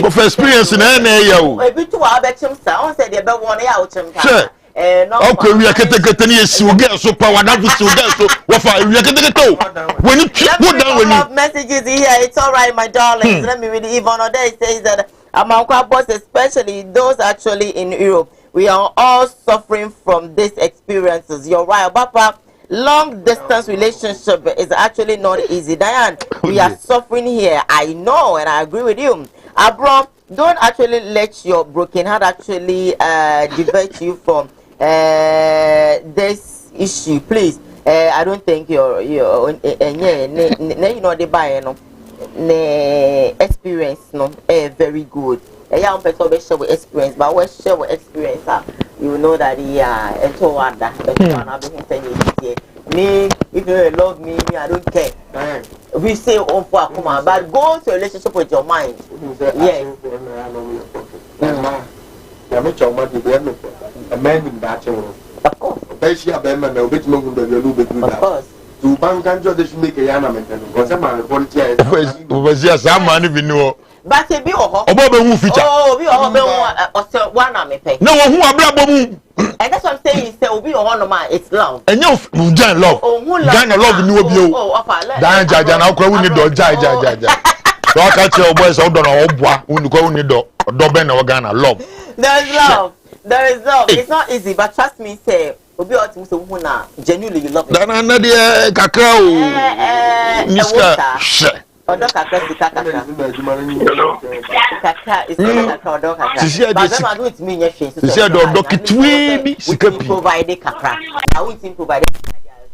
of experience in any year. A bit to our bedroom sound said about 1 hour. Sure. Okay, we are getting you get so power that we still get so what we are getting to when you put down when you messages here. It's all right, my darlings. Let me read Yvonne Ode says that among our boss, especially those actually in Europe, we are all suffering from these experiences. You're right, Papa. Long distance relationship is actually not easy. Diane, we are suffering here. I know, and I agree with you. Abram, don't actually let your broken heart actually divert you from this issue, please. I don't think you're you know the buy no experience no very good. Young person share with experience, but when share with experience, you know that and so on that. Me, if you love me, I don't care. We say on for Akuma, but go to a relationship with your mind. Yes. A man in that of course. Of course. To bank and just make a yana because I'm a volunteer. Was yes, I'm money we know. But a bill or who feature. Oh, we all one army pay. No one who are black. And that's what I'm saying is there will be a one of mine, it's love. And you Jan love. Oh, Jan love new of you. Dan Jajan, I'll call you door, Jaja. Don't catch your boys out on a bois when you go in the door, or Doben or Ghana. Love. There is love. There is love. It's not easy, but trust me, say, we'll be out to genuinely you love it. Then another cacao. Mister. Odo kakra sika kakra. Kakra is kakra odo kakra. But them I don't mean yes. Sisi ade odo kitwe bi sika pi. Provide kakra. I won't provide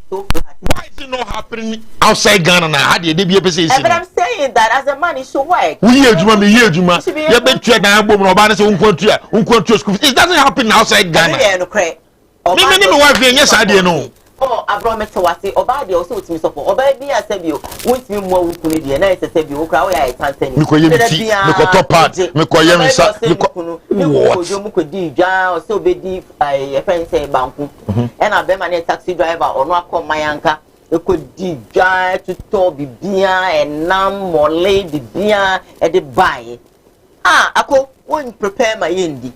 so why is it not happening outside Ghana now? How do they be able to say? But I'm saying that as a man, it should work. We hear Juma, me hear Juma. You bet you na bomb no ban say unkontua school. It doesn't happen outside Ghana. Me wife yes I dey know. Oh, Abraham Tawasi, Obadi also with me support. Obadi I said you want me more ukuni di na I said you crowd ya Tanzania. Me ko yemi ti, me ko top part, me ko yemi sa, me ko what? You ko di ja o so be di a friend say banku. And I be man taxi driver or no akọ mayanka. E ko di ja to to bibia and nam mole bibia e de buy. Ah, ako won prepare my yendi.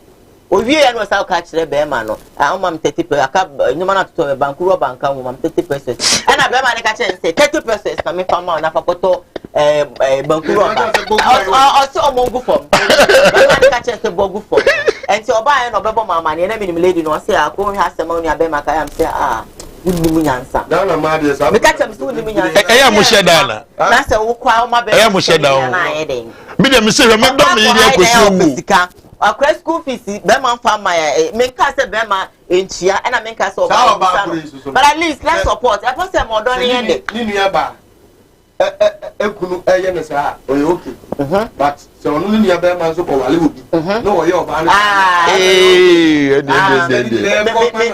Owie ya no sa ka kire be ma no a mam 30 aka nyuma na to banku ro banka wo mam 30%. And I be ma ne ka kire say 30% na me fama na fakoto banku ro banka. O so mo go form. Be ma ne ka kire say bo go form. And so oba no be bo mama ne na me lady no say akọ hwa asema no be ma ka am say ah unimu nyansa. Na na ma de sa. Me ka kire me so unimu nyansa. Ya mo sheda na. Na say wo kwa o ma be. Ya mo sheda o. Me dem say me do me iri akosi owu. Akra school fees be man farm my make us say be man enchia and I make us so but at least let's support I put say more don here dey ni nua ba ekunu eye ne sa o ye okay but se onu ni nua be man so ko wale obi no o ye oba na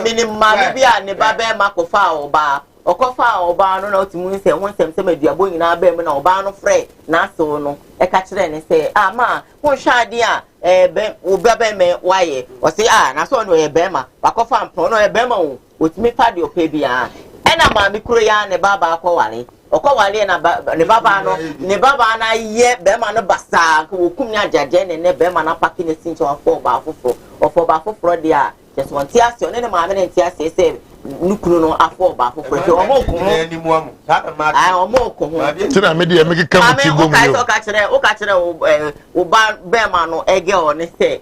me ma bi a ne ba be ma ko fa oba okofa oba no na otimu se won sem se maduabo nyina ba mu na oba no frɛ na so no e ka kire ne se ah ma won hwade a be oba be me waye o se ah na so no e be ma wakofa mpon no e be ma wo otimi fa de opa bia e na ma mi kuro ya ne baba akɔware okɔware na ne baba na ye be ma no basa ko kum nya jaje ne be ma na paki ne sincho afɔ ba afoforo de a just want tia se ne ma me ne tia se nukuru no afọ ba afọ pẹ̀lú ọmọ okun ho ni mu amu ai ọmọ okun ho tina me dey make come ti go mi o ka kire o ba be ma no ege o ne se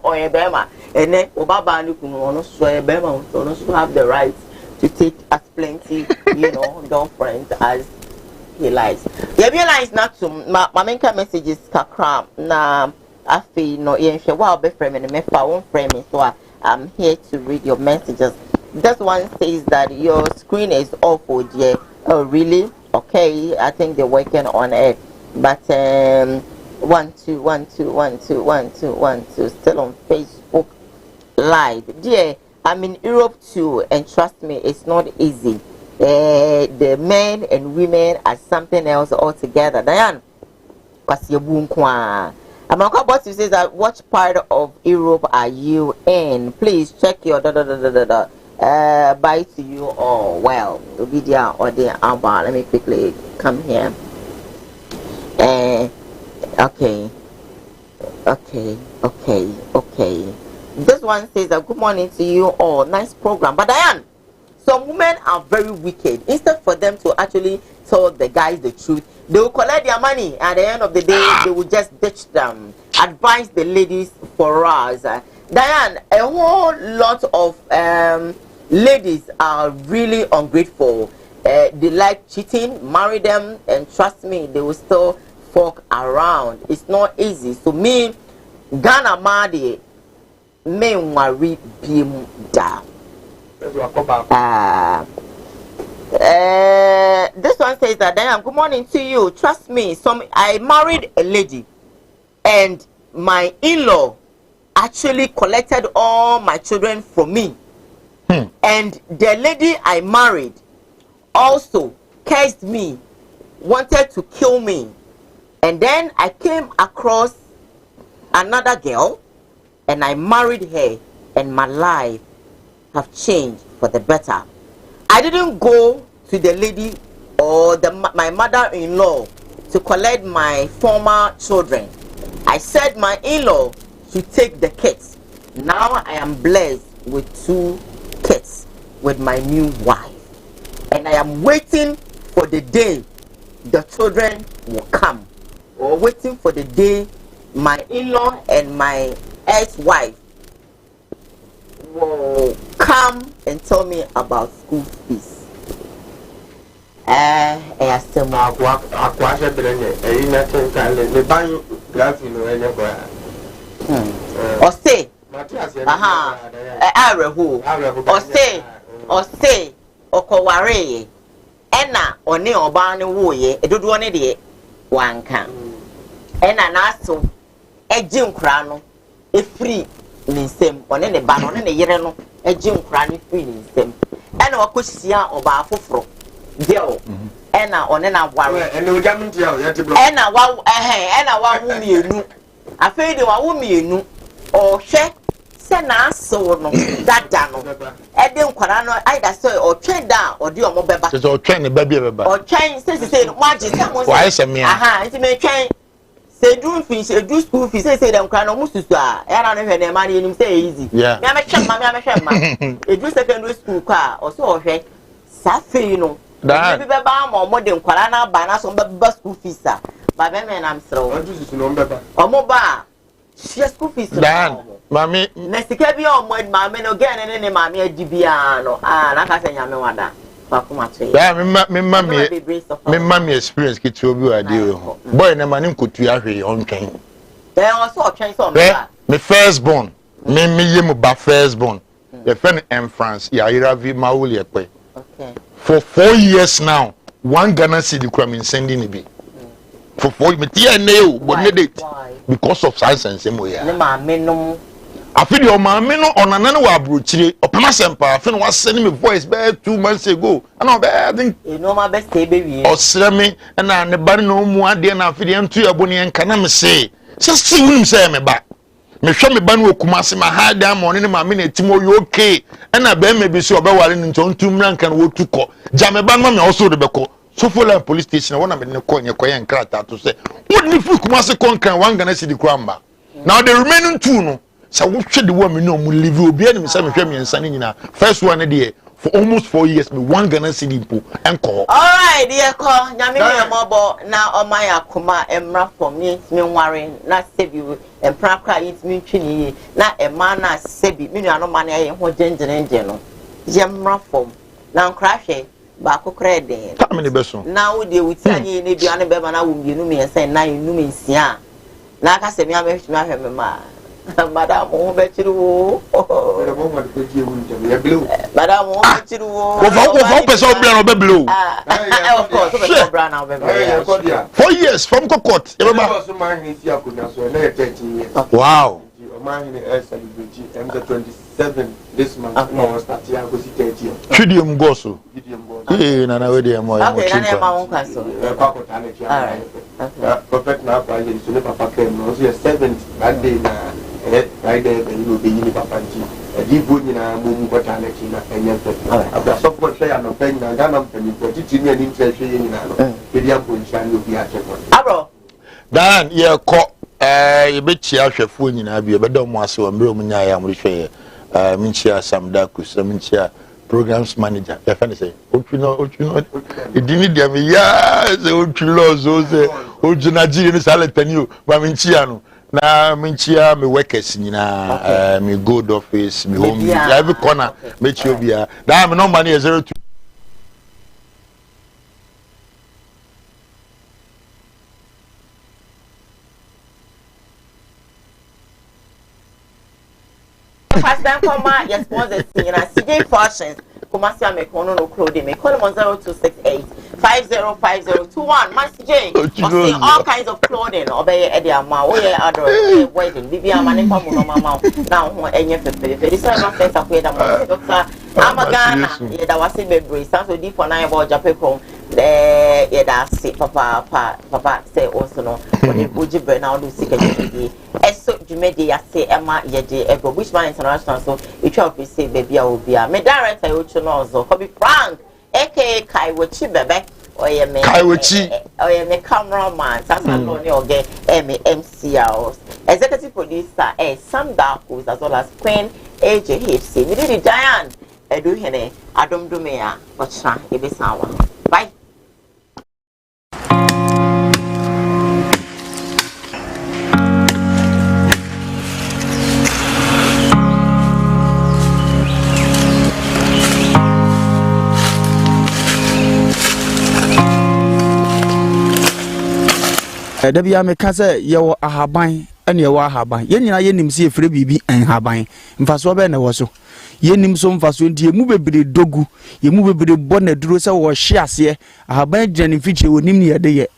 o ye be ma ene o ba ba ni kunu ono so e be ma ono so have the right to take as plenty girlfriends as he likes. You realize not to my main messages kakra na afi no ye hwe wa be frame me fa won frame so I'm here to read your messages. This one says that your screen is off, oh dear. Oh, really? Okay, I think they're working on it. But 1 2 1 2 1 2 1 2 1 2 still on Facebook Live. Dear, I'm in Europe too, and trust me, it's not easy. The men and women are something else altogether. Diane, what's your boom kwa? Amaka Boss says that which part of Europe are you in? Please check your bye to you all. Well, Obidia or the Alba. Let me quickly come here. Okay. This one says that good morning to you all. Nice program. But Diane, some women are very wicked. Instead for them to actually tell the guys the truth, they will collect their money. At the end of the day, they will just ditch them. Advise the ladies for us. Diane, a whole lot of ladies are really ungrateful. They like cheating, marry them, and trust me, they will still fuck around. It's not easy. So me, Ghana Madi, me worry bim da. This one says that Diane, good morning to you. Trust me, I married a lady, and my in-law actually collected all my children from me. And the lady I married also cursed me, wanted to kill me. And then I came across another girl and I married her, and my life have changed for the better. I didn't go to the lady or my mother-in-law to collect my former children. I said my in-law should take the kids. Now I am blessed with 2 kids with my new wife, and I am waiting for the day the children will come, or waiting for the day my in-law and my ex-wife will come and tell me about school fees. ya stem akwa she brene e na ten kan le ban graph no enye kwa o say aha arehu o say okoware ena one oba ne woye edodo ne de wanka ena na aso eji nkura no efiri ni nsem one ne ba no ne yere no eji nkura no efiri ni nsem ena wakosia oba afoforo girl ena one na ware ena ojamnti ya yete bro ena wa wu mienu afei de wa wu mienu o hwe se na aso no dada no ede nkwara no aida so o twen da o de o mo beba so o twen ne ba bi beba o twen se no maji se mo se aha nti me twen se du fees e du school fees se dem nkwara no mususu a era no hwe na ma ni nim se easy me amehwe ma e du secondary school kwa o so o hwe sa fei no da bi beba mo de nkwara na ba na so beba school fees a ba be me na msro o du susu no beba o mo ba school fees dan mami nesike bi o mo mami no gene ne mami adibia no na ka se nyame wada ba kuma to ya me mami experience ki to bi wade o boy na mani nkotu ahwe on twen o so twen so me first born me yem ba first born the friend in France ya iravi mauli ekwe okay for 4 years now one Ghana city crime sending it be for 4 years because of science and same way ne mami no afidi o maame no onana ne wa abrochire opema sempa afi no wa send me voice be 2 months ago and I think no ma be stay be wi o sere me na ne ba no mu ade na afidi entu yabo ne enka na me se si wunim se me ba me hwe me ba no Kumasi ma ha da mo ne maame na timo yo okay na be me bi so obeware ne ntontu mranka no wotuko ja me ba no me also de beko so for police station wona me ne ko nye koye nkrata to se woni fu Kumasi konkan wan Ghana city kramba now the remaining 2 no so we should the woman no mu live obi ani me say me hwe me nsa ne nyina first one dey for almost 4 years me one Ghana city po enko all right dear ko nyame me mobo na omaya kuma emra for me nware na sebi empra kra yit me twini na ema na sebi me nua no ma na ye ho gengenenge no yemra form na nkra hwe ba kokra den ta me ne beso na wo de wuti anye ne bia ne be ma na wo mienu me nsa na enu me nsia na aka se me amehwe me ahwe me ma madam o be chiru madam o be chiru wo person obi na be blow of course o be bra na be 4 years from court e be ba so man ni si akonya so na 13 years wow o man ni celebrate M27 this month no start ya go si 30 Chidium goso na we dey mo okay na ma won kwaso pa ko ta na chi prophet na pa ye so ne papa kem no so 70 that day na right there when you be ni papa nti di bo nyina mo mu ko ta na chi na enye pe aba so ko hwe ya no pe nyina ga na mpani ko titi ni ani ntre hwe ye nyina no pe dia ko ncha ni obi a che ko abro dan ye ko ye be chi ahwefo nyina bi ye be do mo ase o mbre o nya ya mo hwe ye minchia samda ku minchia programs manager ya fane say otuno idini dia me ya se otulo zo se ojuna jiri ni sale tani o ma minchia no na minchia me workers nyina me good office me home every corner me chi obia da me number na 02 Fast bank comma your sponsors in a CJ Fashions Kumasi Amekono no clothing me call them on 0268 505021 my CJ all kinds of clothing obey Eddie Ama we adore wedding bibi amane kwa muno mama na ho enye pepe this is not first akwe da mo doctor Amagana ye da wase bebre so di for na about Japekon ye da se papa say also no oji bre na do sika ji eso jumedi ya se ema ye de ego Bushman International so it will be say baby obia me director you know so Kobe Frank aka Kaiwachi bebe oye me cameraman sasa no ni oge MC house executive producer Sam Darko as well as Queen AJHC me di Diane edu hene adom dumea ochra ebesawa bye. da bia me ka se ye wo ahaban ene ye wo ahaban ye nyina ye nim se efre bibi enhaban mfaso be na wo so ye nim so mfaso nti ye mu bebre dogu ye mu bebre bo na duro se wo hye ase ahaban gina ne fiche wo nim ne ye de ye